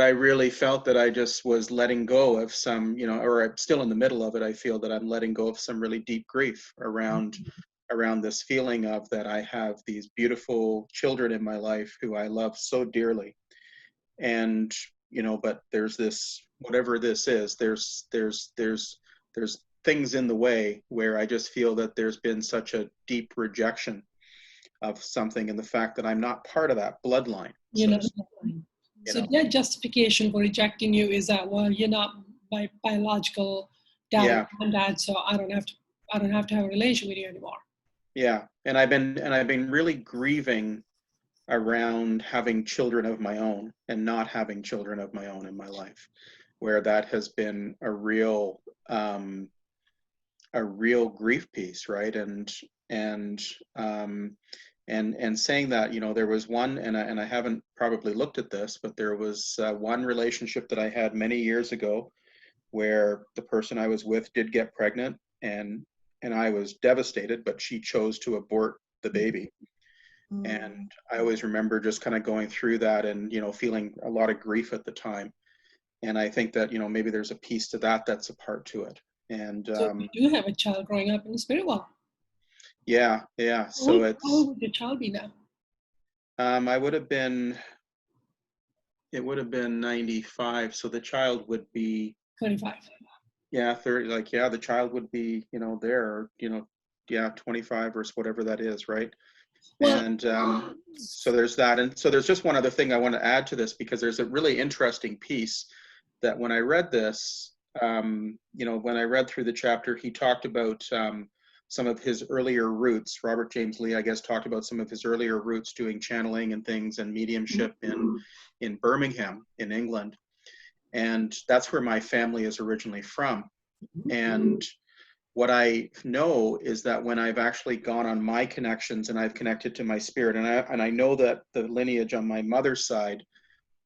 really felt that I just was letting go of some, you know, or I'm still in the middle of it. I feel that I'm letting go of some really deep grief around this feeling of that I have these beautiful children in my life who I love so dearly. And, you know, but there's this, whatever this is, there's things in the way where I just feel that there's been such a deep rejection of something, and the fact that I'm not part of that bloodline. So their justification for rejecting you is that, well, you're not my biological dad and dad, so I don't have to have a relation with you anymore. Yeah, and I've been really grieving around having children of my own and not having children of my own in my life, where that has been a real grief piece, right? And saying that, you know, there was one, and I haven't probably looked at this, but there was one relationship that I had many years ago where the person I was with did get pregnant, and I was devastated, but she chose to abort the baby. And I always remember just kind of going through that, and, you know, feeling a lot of grief at the time. And I think that, you know, maybe there's a piece to that that's a part to it. And so you do have a child growing up in the spirit world. Yeah. So how old would your child be now? it would have been 95. So the child would be 25. Yeah, 30. Like, yeah, the child would be, you know, there, you know, 25 or whatever that is, right? Well, and so there's that. And so there's just one other thing I want to add to this, because there's a really interesting piece that when I read this, you know, when I read through the chapter, he talked about some of his earlier roots. Robert James Lee, I guess, talked about some of his earlier roots doing channeling and things and mediumship in Birmingham, in England. And that's where my family is originally from. And what I know is that when I've actually gone on my connections and I've connected to my spirit, and I know that the lineage on my mother's side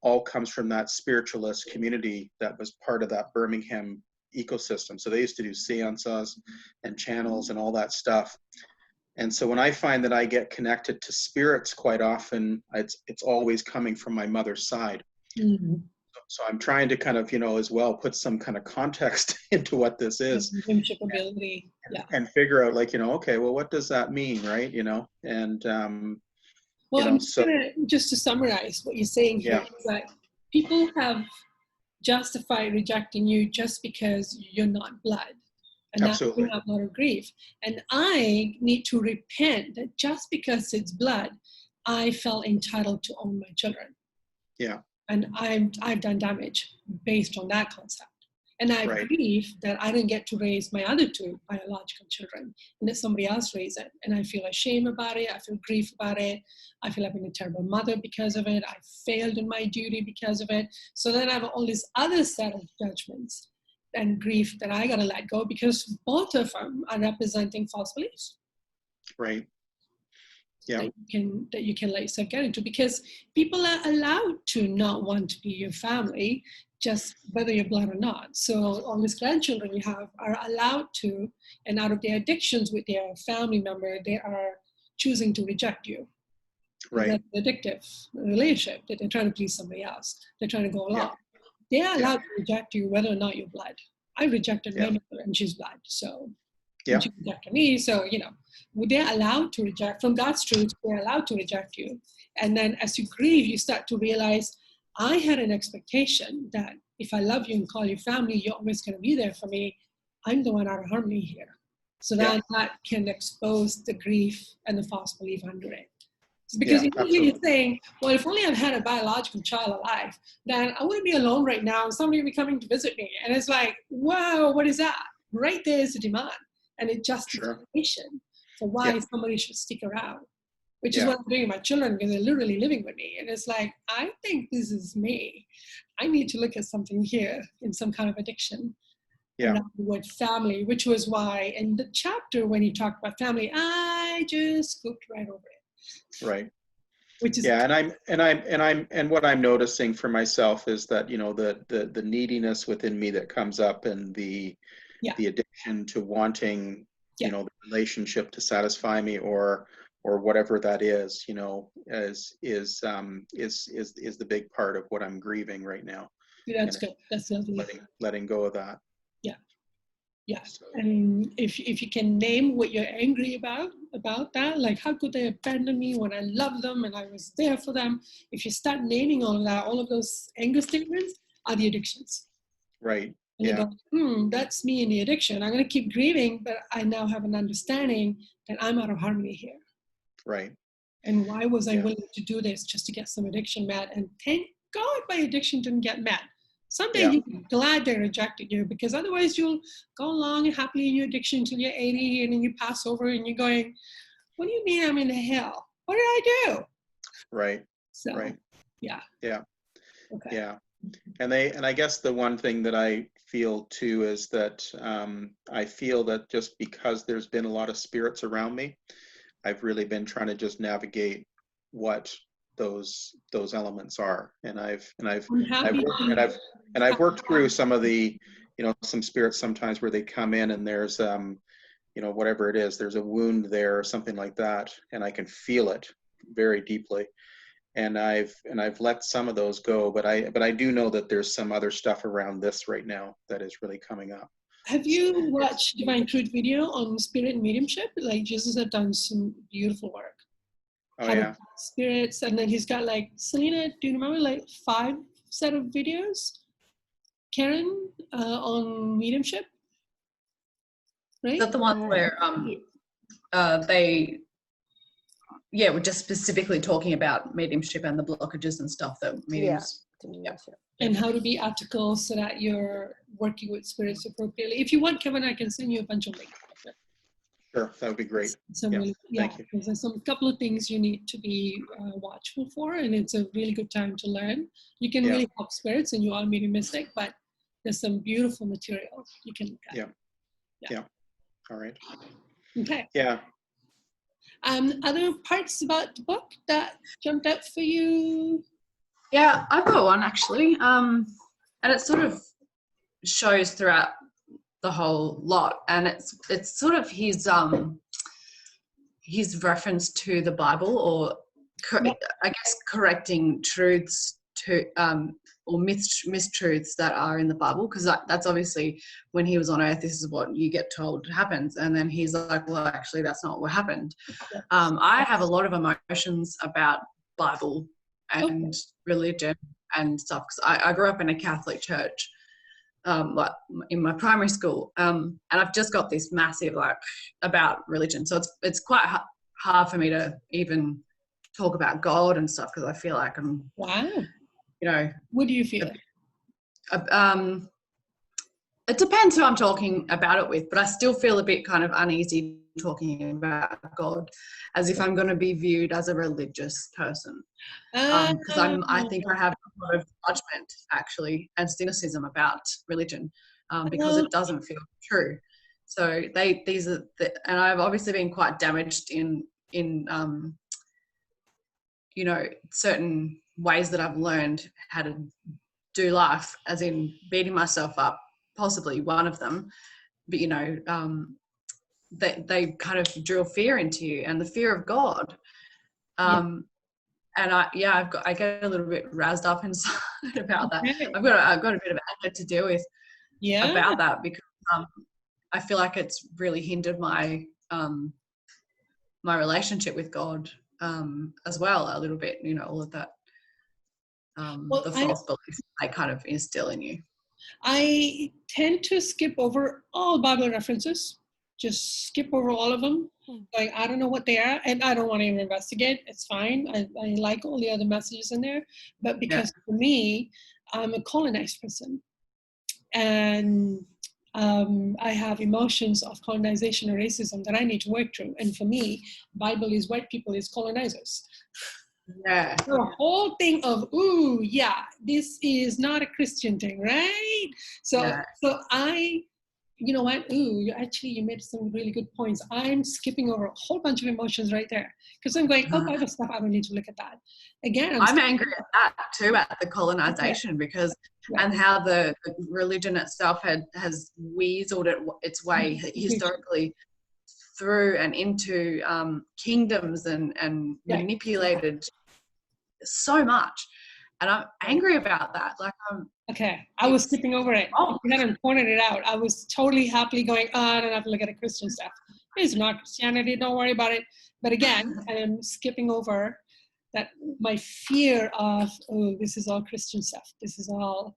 all comes from that spiritualist community that was part of that Birmingham ecosystem. So they used to do seances and channels and all that stuff. And so when I find that I get connected to spirits quite often, it's always coming from my mother's side. Mm-hmm. So I'm trying to kind of, as well, put some kind of context into what this is. Mediumship ability. Yeah. And figure out, like, okay, well, what does that mean, right? And well, I'm so just to summarize what you're saying here, is that people have justified rejecting you just because you're not blood. And that's bring up a lot of grief. And I need to repent that just because it's blood, I felt entitled to own my children. Yeah. And I've done damage based on that concept. And I grieve that I didn't get to raise my other two biological children and that somebody else raised it. And I feel ashamed about it. I feel grief about it. I feel I've been a terrible mother because of it. I failed in my duty because of it. So then I have all this other set of judgments and grief that I got to let go because both of them are representing false beliefs. Right. Yeah. That you can let yourself get into, because people are allowed to not want to be your family, just whether you're blood or not. So all these grandchildren you have are allowed to, and out of their addictions with their family member, they are choosing to reject you. Right. That's an addictive relationship that they're trying to please somebody else. They're trying to go along. Yeah. They are allowed to reject you whether or not you're blood. I rejected my mother and she's blood. So she rejected me. So, they're allowed to reject. From God's truth, they're allowed to reject you. And then as you grieve, you start to realize, I had an expectation that if I love you and call you family, you're always going to be there for me. I'm the one out of harmony here. So then that can expose the grief and the false belief under it. Because you're saying, well, if only I've had a biological child alive, then I wouldn't be alone right now and somebody would be coming to visit me. And it's like, whoa, what is that? Right there is a demand and a justification for why somebody should stick around, which is what I'm doing with my children, because they're literally living with me. And it's like, I think this is me. I need to look at something here in some kind of addiction. Yeah. The word family, which was why in the chapter when he talked about family, I just scooped right over it. Right. Which is and what I'm noticing for myself is that the neediness within me that comes up, and the addiction to wanting the relationship to satisfy me or whatever that is, is the big part of what I'm grieving right now. Yeah, that's good. That's lovely. Letting go of that. Yeah. Yeah. So, and if you can name what you're angry about that, like how could they abandon me when I love them and I was there for them? If you start naming all of that, all of those anger statements are the addictions. Right. And you go, that's me in the addiction. I'm going to keep grieving, but I now have an understanding that I'm out of harmony here. Right. And why was I willing to do this just to get some addiction met? And thank God my addiction didn't get met. Someday you'll be glad they rejected you, because otherwise you'll go along happily in your addiction until you're 80 and then you pass over and you're going, what do you mean I'm in hell? What did I do? Right. So, right. Yeah. Yeah. Okay. Yeah. And I guess the one thing that I feel too is that I feel that just because there's been a lot of spirits around me, I've really been trying to just navigate what those elements are, and I've worked through some of the some spirits sometimes where they come in and there's whatever it is, there's a wound there or something like that, and I can feel it very deeply, and I've let some of those go, but I do know that there's some other stuff around this right now that is really coming up. Have you watched Divine Truth video on spirit and mediumship? Like Jesus had done some beautiful work. Oh yeah. Spirits, and then he's got like, Selena, do you remember like 5 set of videos? Karen on mediumship, right? Is that the one where they were just specifically talking about mediumship and the blockages and stuff that mediums. Yeah. And how to be ethical so that you're working with spirits appropriately. If you want, Kevin, I can send you a bunch of links. Sure, that would be great. Thank you. There's a couple of things you need to be watchful for, and it's a really good time to learn. You can really help spirits, and you are mediumistic, but there's some beautiful material you can look at. Yeah. All right. Okay. Yeah. Other parts about the book that jumped out for you? Yeah, I've got one actually, and it sort of shows throughout the whole lot, and it's sort of his his reference to the Bible, or I guess correcting truths to or mistruths that are in the Bible, because that's obviously when he was on earth, this is what you get told happens, and then he's like, well, actually that's not what happened. I have a lot of emotions about Bible and religion and stuff, because I grew up in a Catholic church, like in my primary school, and I've just got this massive about religion, so it's quite hard for me to even talk about God and stuff, because I feel like I'm what do you feel? It depends who I'm talking about it with, but I still feel a bit kind of uneasy talking about God as if I'm going to be viewed as a religious person, because I think I have a lot of judgment actually and cynicism about religion, because it doesn't feel true. So and I've obviously been quite damaged in certain ways that I've learned how to do life, as in beating myself up, possibly one of them, but they kind of drill fear into you, and the fear of God. And I get a little bit roused up inside about that. I've got a bit of anger to deal with about that, because I feel like it's really hindered my my relationship with God as well a little bit. All of that, the false beliefs they kind of instill in you. I tend to skip over all Bible references. Just skip over all of them. Like, I don't know what they are, and I don't want to even investigate. It's fine. I like all the other messages in there. But because for me, I'm a colonized person. And I have emotions of colonization or racism that I need to work through. And for me, Bible is white people is colonizers. Yeah. The whole thing of, this is not a Christian thing, right? So I, you know what? You made some really good points. I'm skipping over a whole bunch of emotions right there, because I'm going, Bible stuff, I don't need to look at that. Again, I'm angry at that too, at the colonization, because and how the religion itself has weaseled its way historically through and into kingdoms and manipulated so much, and I'm angry about that. I was skipping over it. You hadn't pointed it out. I was totally happily going, I don't have to look at the Christian stuff. It's not Christianity, don't worry about it. But again, I am skipping over that, my fear of, this is all Christian stuff. This is all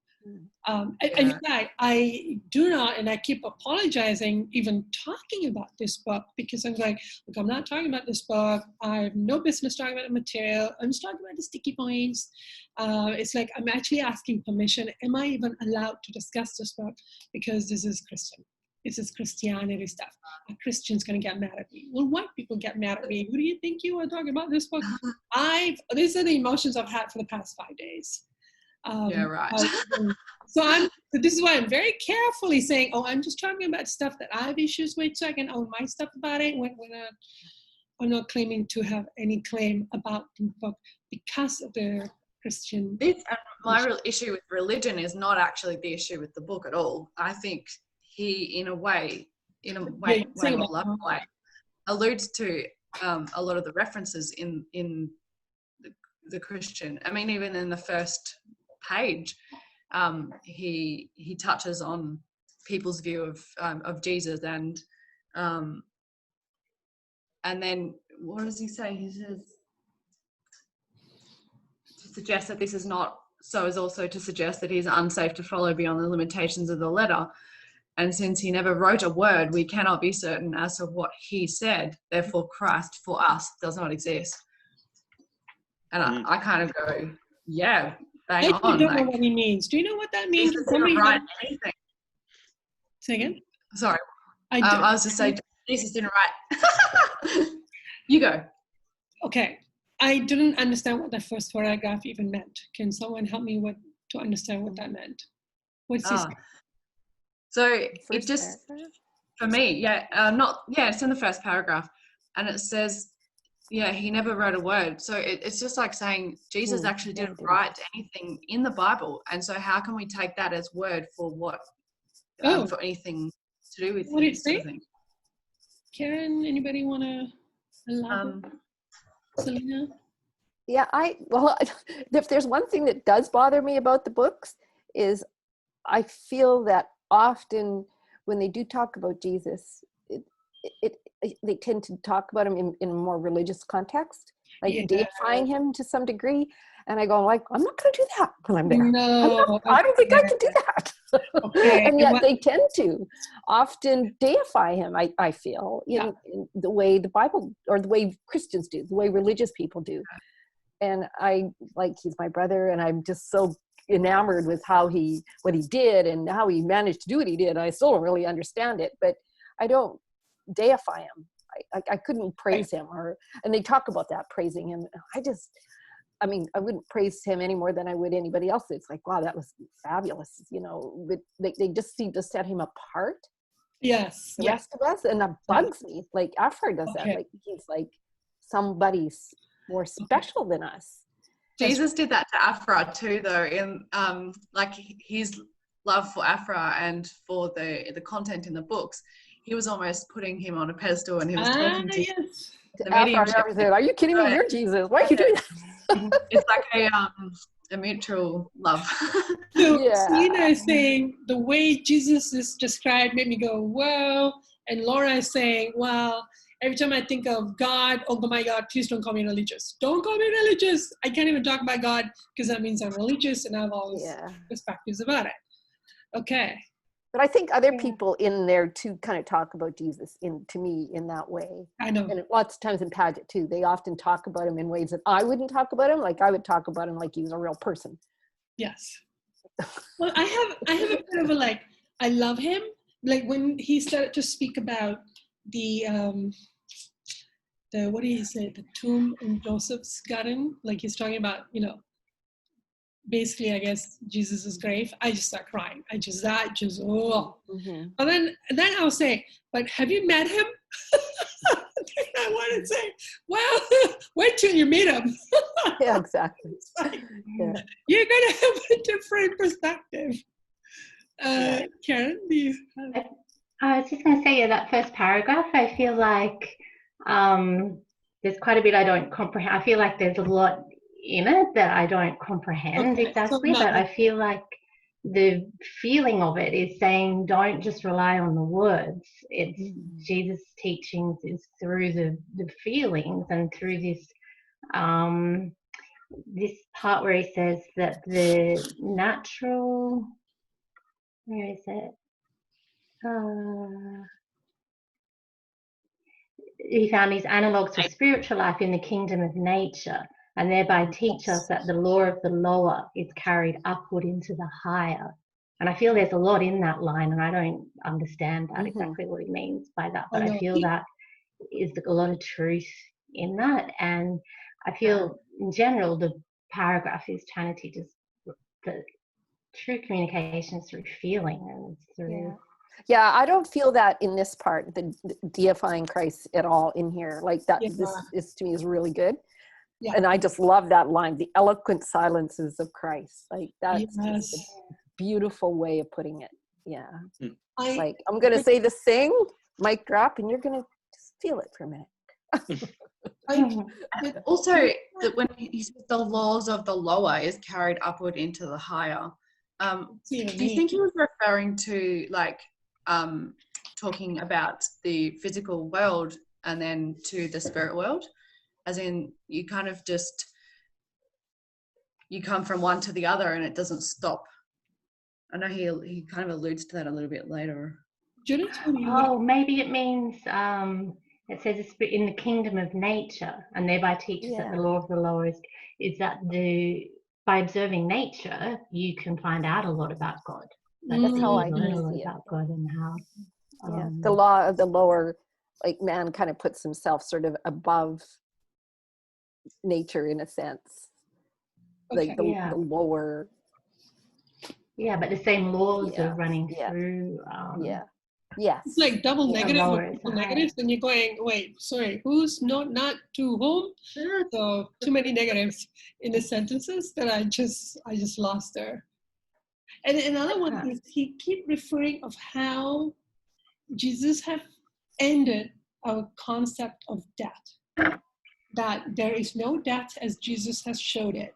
I do not, and I keep apologizing even talking about this book, because I'm going, look, I'm not talking about this book. I have no business talking about the material. I'm just talking about the sticky points. It's like I'm actually asking permission. Am I even allowed to discuss this book? Because this is Christian. This is Christianity stuff. A Christian's going to get mad at me. Well, white people get mad at me. Who do you think you are talking about this book? These are the emotions I've had for the past 5 days. So this is why I'm very carefully saying, I'm just talking about stuff that I have issues with, so I can own my stuff about it. I'm not claiming to have any claim about the book because of the Christian. My real issue with religion is not actually the issue with the book at all. I think he, in a way, alludes to a lot of the references in the Christian. I mean, even in the first page, he touches on people's view of Jesus, and then what does he say? He says to suggest that this is not so is also to suggest that he's unsafe to follow beyond the limitations of the letter, and since he never wrote a word, we cannot be certain as to what he said. Therefore, Christ for us does not exist. And I kind of go, bang on. I don't know what he means. Do you know what that means? Jesus didn't write anything. Say again? Sorry. I was just saying, Jesus didn't write. You go. Okay. I didn't understand what that first paragraph even meant. Can someone help me to understand what that meant? What's he saying? So it just, for me, it's in the first paragraph. And it says, he never wrote a word. So it's just like saying Jesus actually didn't write anything in the Bible. And so how can we take that as word for what, for anything to do with what did it say? Sort of thing? Karen, anybody want to? I love it. Selena? Yeah, well, if there's one thing that does bother me about the books is I feel that often when they do talk about Jesus, they tend to talk about him in a more religious context, like deifying him to some degree. And I go like, I'm not going to do that when I'm there. No, I don't think I can do that. Okay. And yet they tend to often deify him, I feel, in the way the Bible, or the way Christians do, the way religious people do. And he's my brother, and I'm just so enamored with what he did and how he managed to do what he did. I still don't really understand it, but I don't deify him. I couldn't praise him, and they talk about that, praising him. I wouldn't praise him any more than I would anybody else. It's like, wow, that was fabulous, but they just seem to set him apart. Yes. The rest of us, and that bugs me. Like Afra does that. Like he's like somebody's more special than us. Jesus did that to Afra too, though, in his love for Afra and for the content in the books. He was almost putting him on a pedestal, and he was talking to the mediumship. Said, "Are you kidding me? You're Jesus. Why are you doing that?" It's like a mutual love. So Selena is saying the way Jesus is described made me go, whoa. And Laura is saying, well, every time I think of God, oh my God, please don't call me religious. Don't call me religious. I can't even talk about God because that means I'm religious and I have all these perspectives about it. Okay. But I think other people in there too kind of talk about Jesus to me in that way. I know. And lots of times in Paget too, they often talk about him in ways that I wouldn't talk about him. Like I would talk about him like he was a real person. Yes. Well, I have a bit of a I love him. Like when he started to speak about the what do you say, the tomb in Joseph's garden, like he's talking about, basically, I guess, Jesus' grave, I just start crying. Mm-hmm. And then I'll say, but have you met him? I want to say, well, wait till you meet him. Yeah, exactly. You're going to have a different perspective. Karen, do you have... I was just going to say, that first paragraph, I feel like there's quite a bit I don't comprehend. I feel like there's a lot in it that I don't comprehend exactly, but I feel like the feeling of it is saying don't just rely on the words. It's Jesus' teachings is through the feelings and through this this part where he says that the natural, where is it? He found these analogues to spiritual life in the kingdom of nature, and thereby teach us that the law of the lower is carried upward into the higher. And I feel there's a lot in that line, and I don't understand that exactly what he means by that, but I feel that is a lot of truth in that. And I feel in general the paragraph is trying to teach us the true communication through feeling and through Yeah, I don't feel that in this part, the deifying Christ at all in here. Like that, this is to me is really good. Yeah. And I just love that line, the eloquent silences of Christ. Like that's just a beautiful way of putting it. Yeah. Like I'm going to say this thing, mic drop, and you're going to just feel it for a minute. But also, when he says the laws of the lower is carried upward into the higher, do you think he was referring to talking about the physical world and then to the spirit world? As in, you kind of just, you come from one to the other and it doesn't stop. I know he kind of alludes to that a little bit later. Oh, maybe it means, it says in the kingdom of nature, and thereby teaches that the law of the lower is that by observing nature, you can find out a lot about God. That's how I learn a see lot it. about God and how. The law of the lower, like man kind of puts himself sort of above nature in a sense. Like the lower. Yeah, but the same laws are running through. Yes. It's like double negative, negatives, and you're going, wait, sorry, who's not to whom? So too many negatives in the sentences that I just lost there. And another one is he keep referring of how Jesus have ended our concept of death. that there is no death as Jesus has showed it.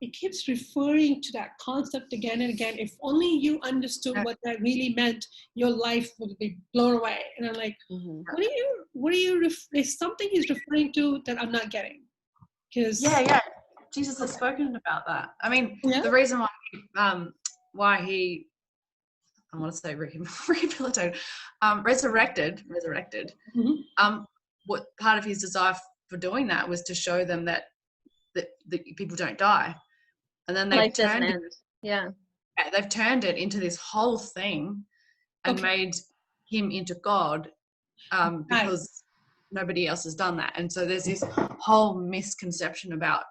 It keeps referring to that concept again and again. If only you understood what that really meant, your life would be blown away. And I'm like, what are you, there's something he's referring to that I'm not getting. Yeah. Jesus has spoken about that. I mean, the reason why he, I want to say rehabilitated, resurrected. What part of his desire for doing that was to show them that people don't die, and then they've turned it. Yeah, they've turned it into this whole thing and made him into God, because nobody else has done that. And so there's this whole misconception about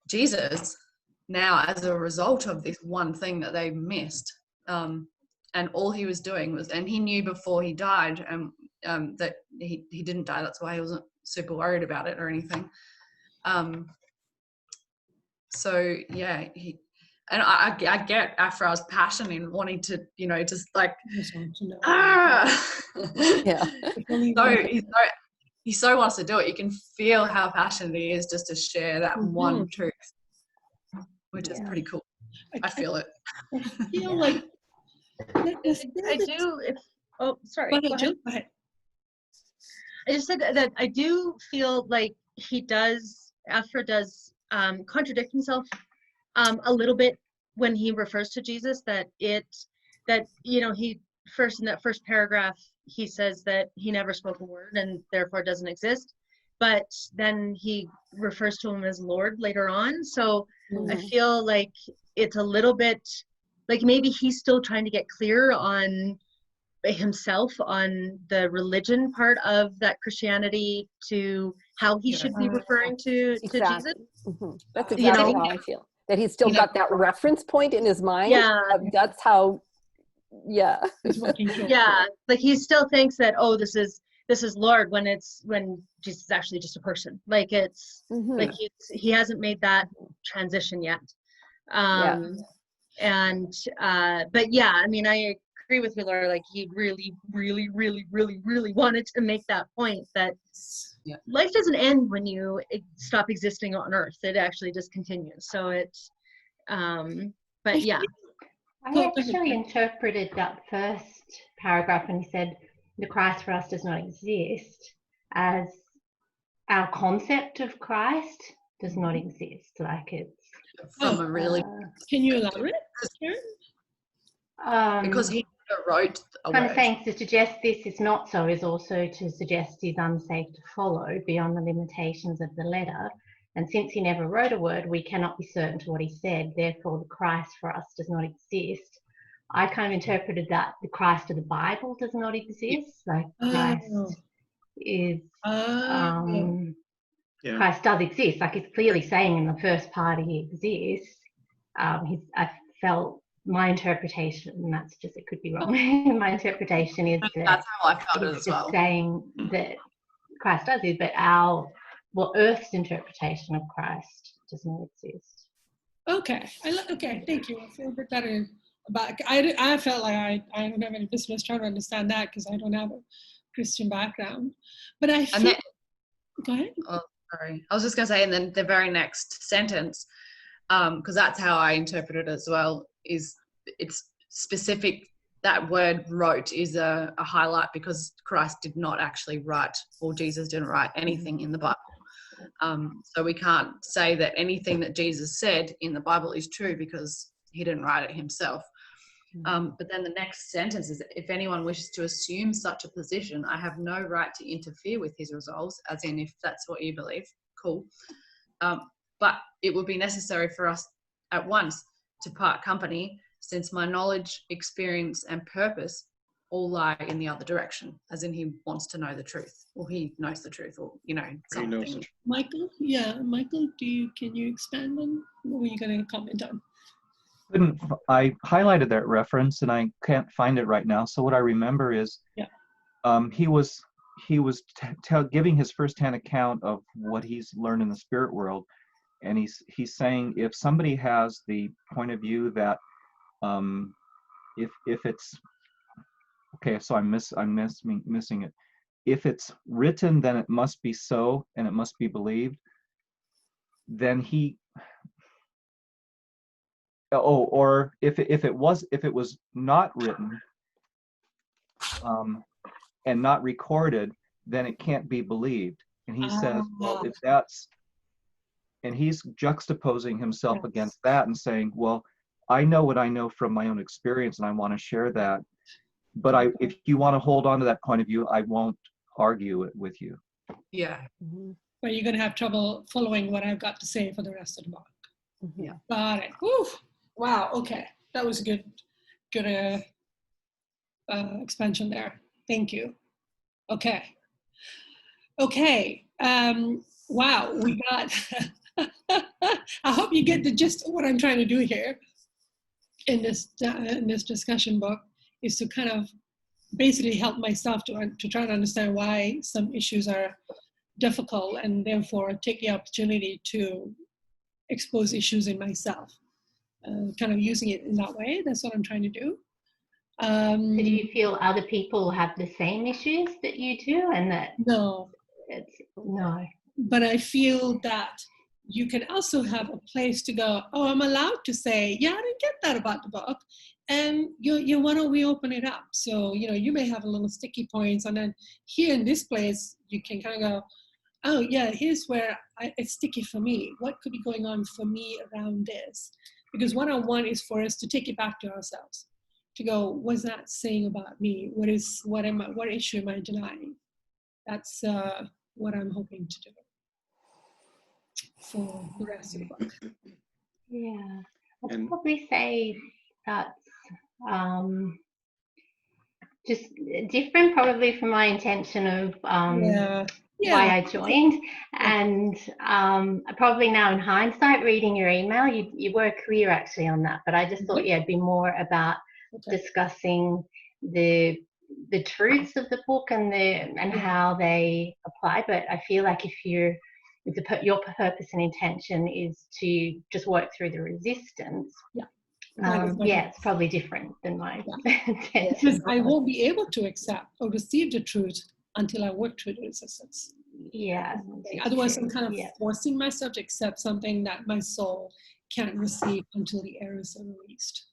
Jesus now as a result of this one thing that they missed. And all he was doing was, and he knew before he died, that he didn't die. That's why he wasn't super worried about it or anything. So yeah, I get Afra's passion in wanting to, just like, he so wants to do it. You can feel how passionate he is just to share that one truth, which is pretty cool. I feel it. I feel like I do. Oh, sorry. Go ahead. I just said that I do feel like Afra does contradict himself a little bit when he refers to Jesus, he first, in that first paragraph, he says that he never spoke a word and therefore doesn't exist, but then he refers to him as Lord later on. So I feel like it's a little bit like maybe he's still trying to get clear on himself, on the religion part of that Christianity, to how he should be referring to Jesus. That's exactly how I feel. That he's still got that reference point in his mind. Yeah. That's how, yeah, like he still thinks that, this is Lord, when Jesus is actually just a person. Like it's like he hasn't made that transition yet. And but yeah, I mean, I agree with you, Laura. Like he really, really, really, really, really wanted to make that point that life doesn't end when you stop existing on Earth. It actually just continues. So it's, but yeah. I actually interpreted that first paragraph when he said the Christ for us does not exist as our concept of Christ does not exist. Like it's from a really. Can you elaborate? Because he wrote a kind word. of saying to suggest this is not so is also to suggest he's unsafe to follow beyond the limitations of the letter. And since he never wrote a word, we cannot be certain to what he said. Therefore, the Christ for us does not exist. I kind of interpreted that the Christ of the Bible does not exist. Like Christ is, Christ does exist. Like it's clearly saying in the first part he exists. I felt my interpretation, and that's just, it could be wrong. My interpretation is that that's how I felt it as well. Saying that Christ does it, but Earth's interpretation of Christ does not exist. Okay, thank you. I feel a bit better about. I felt like I don't have any business trying to understand that because I don't have a Christian background. But I feel. Go ahead. Oh, sorry. I was just going to say, and then the very next sentence, because that's how I interpret it as well, is it's specific. That word wrote is a highlight because Christ did not actually write, or Jesus didn't write anything in the Bible. So we can't say that anything that Jesus said in the Bible is true because he didn't write it himself. But then the next sentence is, if anyone wishes to assume such a position, I have no right to interfere with his resolves, as in if that's what you believe, cool. But it would be necessary for us at once to part company, since my knowledge, experience, and purpose all lie in the other direction, as in he wants to know the truth, or he knows the truth, or something. Michael, can you expand on what were you going to comment on? I highlighted that reference and I can't find it right now. So what I remember is he was giving his firsthand account of what he's learned in the spirit world, and he's saying if somebody has the point of view that if it's okay, so I'm missing it. if it's written, then it must be so, and it must be believed. Then or if it was not written and not recorded, then it can't be believed. And he says, well, if that's, and he's juxtaposing himself against that and saying, well, I know what I know from my own experience, and I want to share that. But if you want to hold on to that point of view, I won't argue it with you. Yeah. But you're going to have trouble following what I've got to say for the rest of the book. Yeah. Got it. Oof. Wow. Okay. That was a good expansion there. Thank you. Okay. Wow. We got, I hope you get the gist of what I'm trying to do here in this discussion book, is to kind of basically help myself to try to understand why some issues are difficult, and therefore take the opportunity to expose issues in myself, kind of using it in that way. That's what I'm trying to do. So do you feel other people have the same issues that you do, and that no, but I feel that you can also have a place to go, oh, I'm allowed to say, yeah, I didn't get that about the book. And you want to reopen it up. So, you may have a little sticky points, and then here in this place, you can kind of go, oh yeah, here's where it's sticky for me. What could be going on for me around this? Because what I want is for us to take it back to ourselves, to go, what's that saying about me? What issue am I denying? That's what I'm hoping to do for the rest of the book. Yeah, I'd probably say that's just different probably from my intention of why I joined. And probably now in hindsight, reading your email, you were clear actually on that, but I just thought it'd be more about discussing the truths of the book and how they apply. But I feel like if your purpose and intention is to just work through the resistance, it's probably different than my intention. Because I won't be able to accept or receive the truth until I work through the resistance. Yeah. Otherwise, I'm kind of forcing myself to accept something that my soul can't receive until the errors are released.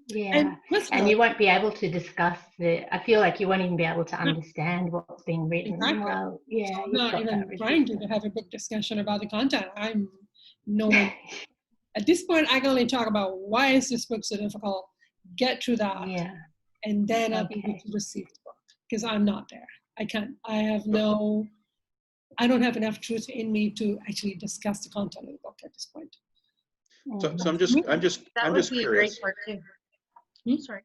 Yeah, and you won't be able to discuss I feel like you won't even be able to understand what's being written. Exactly. Well, so I'm not even trying to have a book discussion about the content. I'm knowing at this point I can only talk about why is this book so difficult, get through that, and then I'll be able to receive the book, because I'm not there. I can't. I don't have enough truth in me to actually discuss the content of the book at this point. So I'm just curious. Sorry.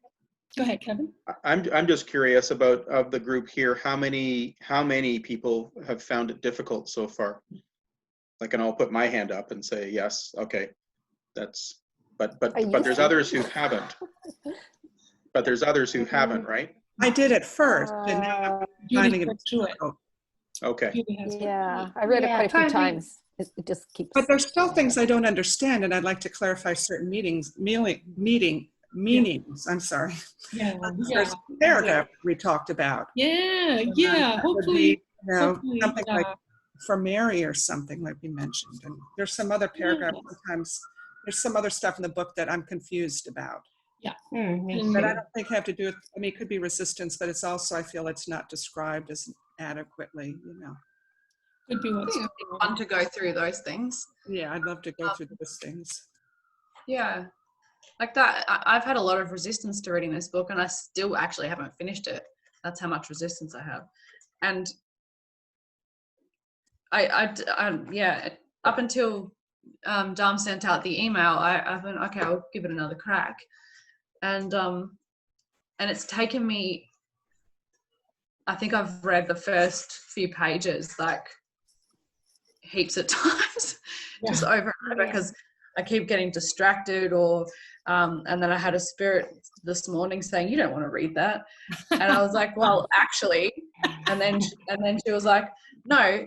Go ahead, Kevin. I'm just curious about of the group here, how many people have found it difficult so far? Like, and I'll put my hand up and say yes. Okay, that's. But there's others who haven't. But there's others who haven't, right? I did at first, and now I'm finding it difficult. Okay. Yeah, I read it quite a few times. It just keeps. But there's still things I don't understand, and I'd like to clarify certain meanings. I'm sorry. There's a paragraph we talked about. Hopefully, something like for Mary or something like we mentioned. And there's some other paragraphs. Sometimes there's some other stuff in the book that I'm confused about. But I don't think have to do with. I mean, it could be resistance, but it's also, I feel it's not described as adequately. Could be what's fun to go through those things. Yeah, I'd love to go through those things. Yeah, like that. I've had a lot of resistance to reading this book, and I still actually haven't finished it. That's how much resistance I have. And I up until Dom sent out the email, I've been, okay, I'll give it another crack. And it's taken me, I think I've read the first few pages like heaps of times, just over and over, because I keep getting distracted, or and then I had a spirit this morning saying, you don't want to read that. And I was like, well, actually, and then she was like, no,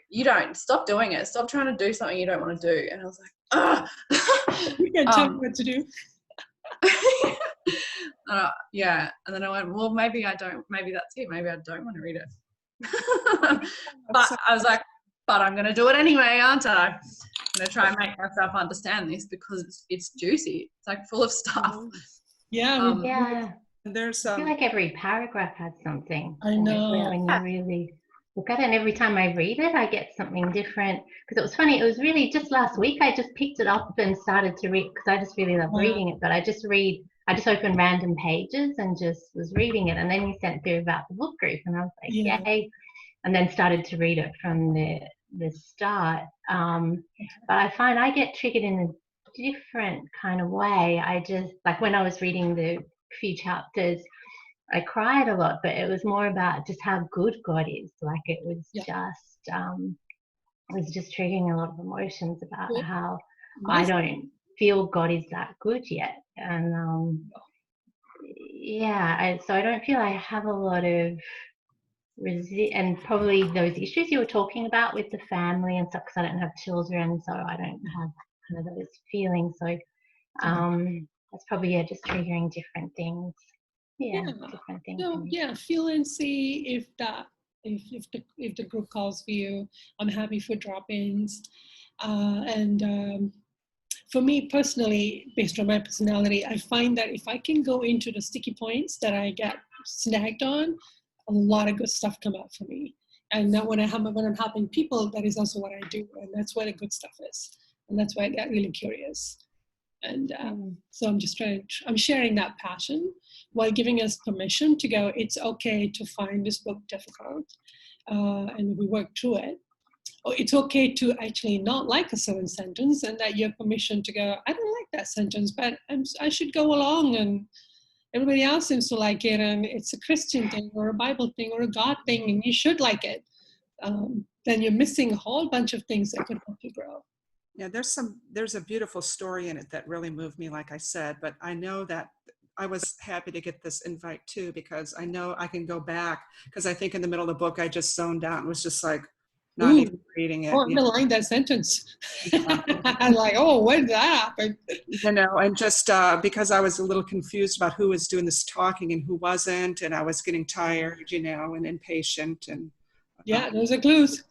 you don't, stop doing it, stop trying to do something you don't want to do. And I was like, you can't tell me what to do. And then I went, well, maybe that's it, maybe I don't want to read it. But I was like, but I'm going to do it anyway, aren't I? I'm going to try and make myself understand this because it's juicy. It's like full of stuff. Yeah. Yeah. There's I feel like every paragraph has something. I know. When you really look at it, and every time I read it, I get something different. Because it was funny, it was really just last week I just picked it up and started to read, because I just really love reading it. But I just opened random pages and just was reading it. And then you sent through about the book group, and I was like, yay. And then started to read it from the start. But I find I get triggered in a different kind of way. I just, like when I was reading the few chapters, I cried a lot, but it was more about just how good God is. Like it was just triggering a lot of emotions about how I don't feel God is that good yet. And so I don't feel I have a lot of and probably those issues you were talking about with the family and stuff, because I don't have children, so I don't have kind of those feelings. So that's probably just triggering different things. Different things. So feel and see if the group calls for you. I'm happy for drop-ins, and for me personally, based on my personality, I find that if I can go into the sticky points that I get snagged on, a lot of good stuff come out for me. And that when I'm helping people, that is also what I do, and that's where the good stuff is, and that's why I get really curious. And so I'm sharing that passion while giving us permission to go, it's okay to find this book difficult, and we work through it. Or it's okay to actually not like a certain sentence, and that you have permission to go, I don't like that sentence, but I should go along, and everybody else seems to like it, and it's a Christian thing or a Bible thing or a God thing, and you should like it. Then you're missing a whole bunch of things that could help you grow. Yeah, there's a beautiful story in it that really moved me, like I said, but I know that I was happy to get this invite too, because I know I can go back, because I think in the middle of the book I just zoned out and was just like not even reading it. Oh, underline that sentence. I'm like, oh, when did that happen? And just because I was a little confused about who was doing this talking and who wasn't, and I was getting tired, and impatient, and those are clues.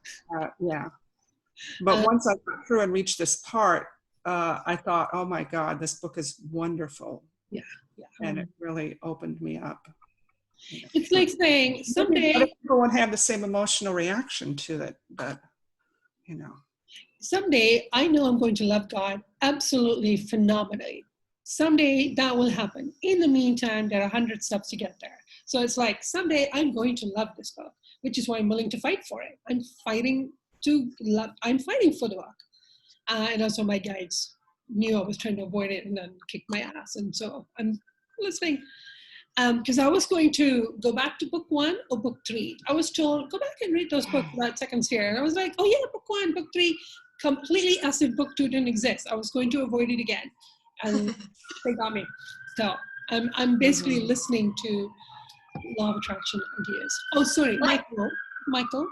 But once I got through and reached this part, I thought, oh my God, this book is wonderful. Yeah. And it really opened me up. It's like saying someday people won't have the same emotional reaction to it, but someday I know I'm going to love God absolutely phenomenally. Someday that will happen. In the meantime, there are 100 steps to get there. So it's like someday I'm going to love this book, which is why I'm willing to fight for it. I'm fighting for the book. And also my guides knew I was trying to avoid it and then kick my ass. And so I'm listening. Because I was going to go back to book 1 or book 3. I was told, go back and read those books about second sphere. And I was like, oh yeah, book 1, book 3, completely as if book 2 didn't exist. I was going to avoid it again. And they got me. So I'm basically listening to law of attraction ideas. Oh, sorry, Michael,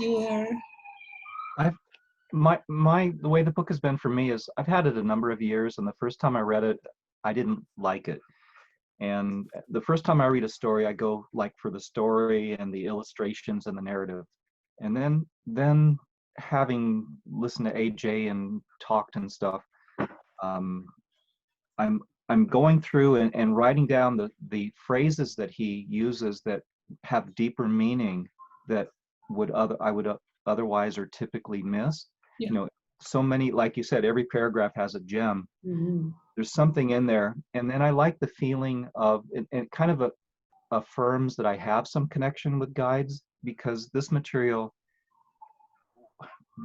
you were... The way the book has been for me is I've had it a number of years, and the first time I read it, I didn't like it. And the first time I read a story, I go like for the story and the illustrations and the narrative. And then having listened to AJ and talked and stuff, I'm going through and writing down the phrases that he uses that have deeper meaning that I would otherwise or typically miss. So many, like you said, every paragraph has a gem. There's something in there. And then I like the feeling of, it kind of affirms that I have some connection with guides, because this material,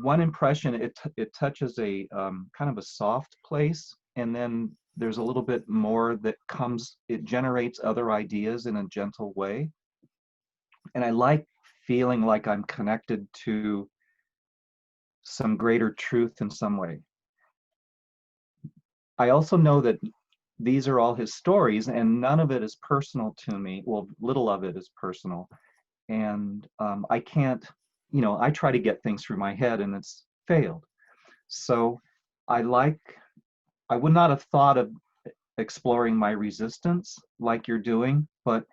one impression, it touches a kind of a soft place, and then there's a little bit more that comes, it generates other ideas in a gentle way. And I like feeling like I'm connected to some greater truth in some way. I also know that these are all his stories, and none of it is personal to me. Well, little of it is personal. And I can't, I try to get things through my head, and it's failed. So I would not have thought of exploring my resistance like you're doing, but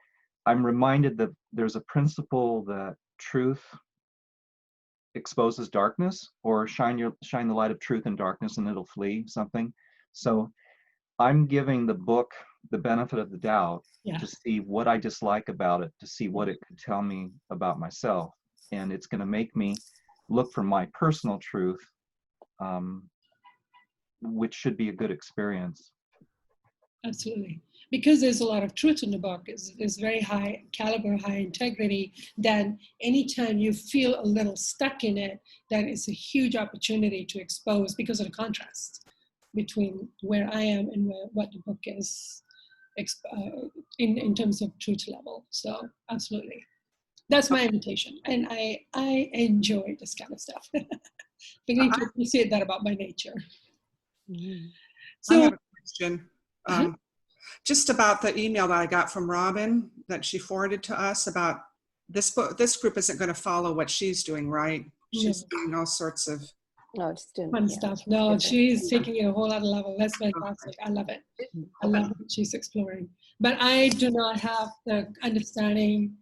I'm reminded that there's a principle that truth exposes darkness, or shine the light of truth in darkness and it'll flee, something. So I'm giving the book the benefit of the doubt to see what I dislike about it, to see what it could tell me about myself. And it's going to make me look for my personal truth, which should be a good experience. Absolutely. Because there's a lot of truth in the book, is very high caliber, high integrity, then anytime you feel a little stuck in it, that is a huge opportunity to expose because of the contrast between where I am and what the book is in terms of truth level. So absolutely. That's my invitation. And I enjoy this kind of stuff. Beginning to appreciate that about my nature. So I have a question. Just about the email that I got from Robin that she forwarded to us about this book. This group isn't going to follow what she's doing, right? She's doing all sorts of fun stuff. No, she's taking it a whole other level. That's fantastic. I love it. I love what she's exploring. But I do not have the understanding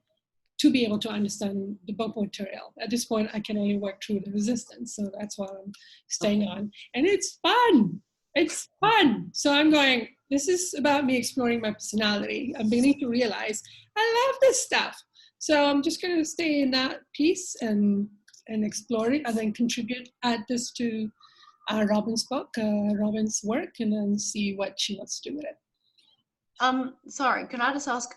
to be able to understand the book material. At this point, I can only work through the resistance. So that's why I'm staying on. And it's fun. It's fun. So I'm going, this is about me exploring my personality. I'm beginning to realize I love this stuff. So I'm just going to stay in that piece and explore it, and then add this to Robin's book, Robin's work, and then see what she wants to do with it. Sorry, can I just ask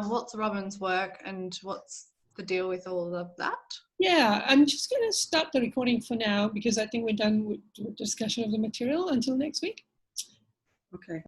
what's Robin's work and what's the deal with all of that? Yeah, I'm just going to stop the recording for now because I think we're done with the discussion of the material until next week. Okay.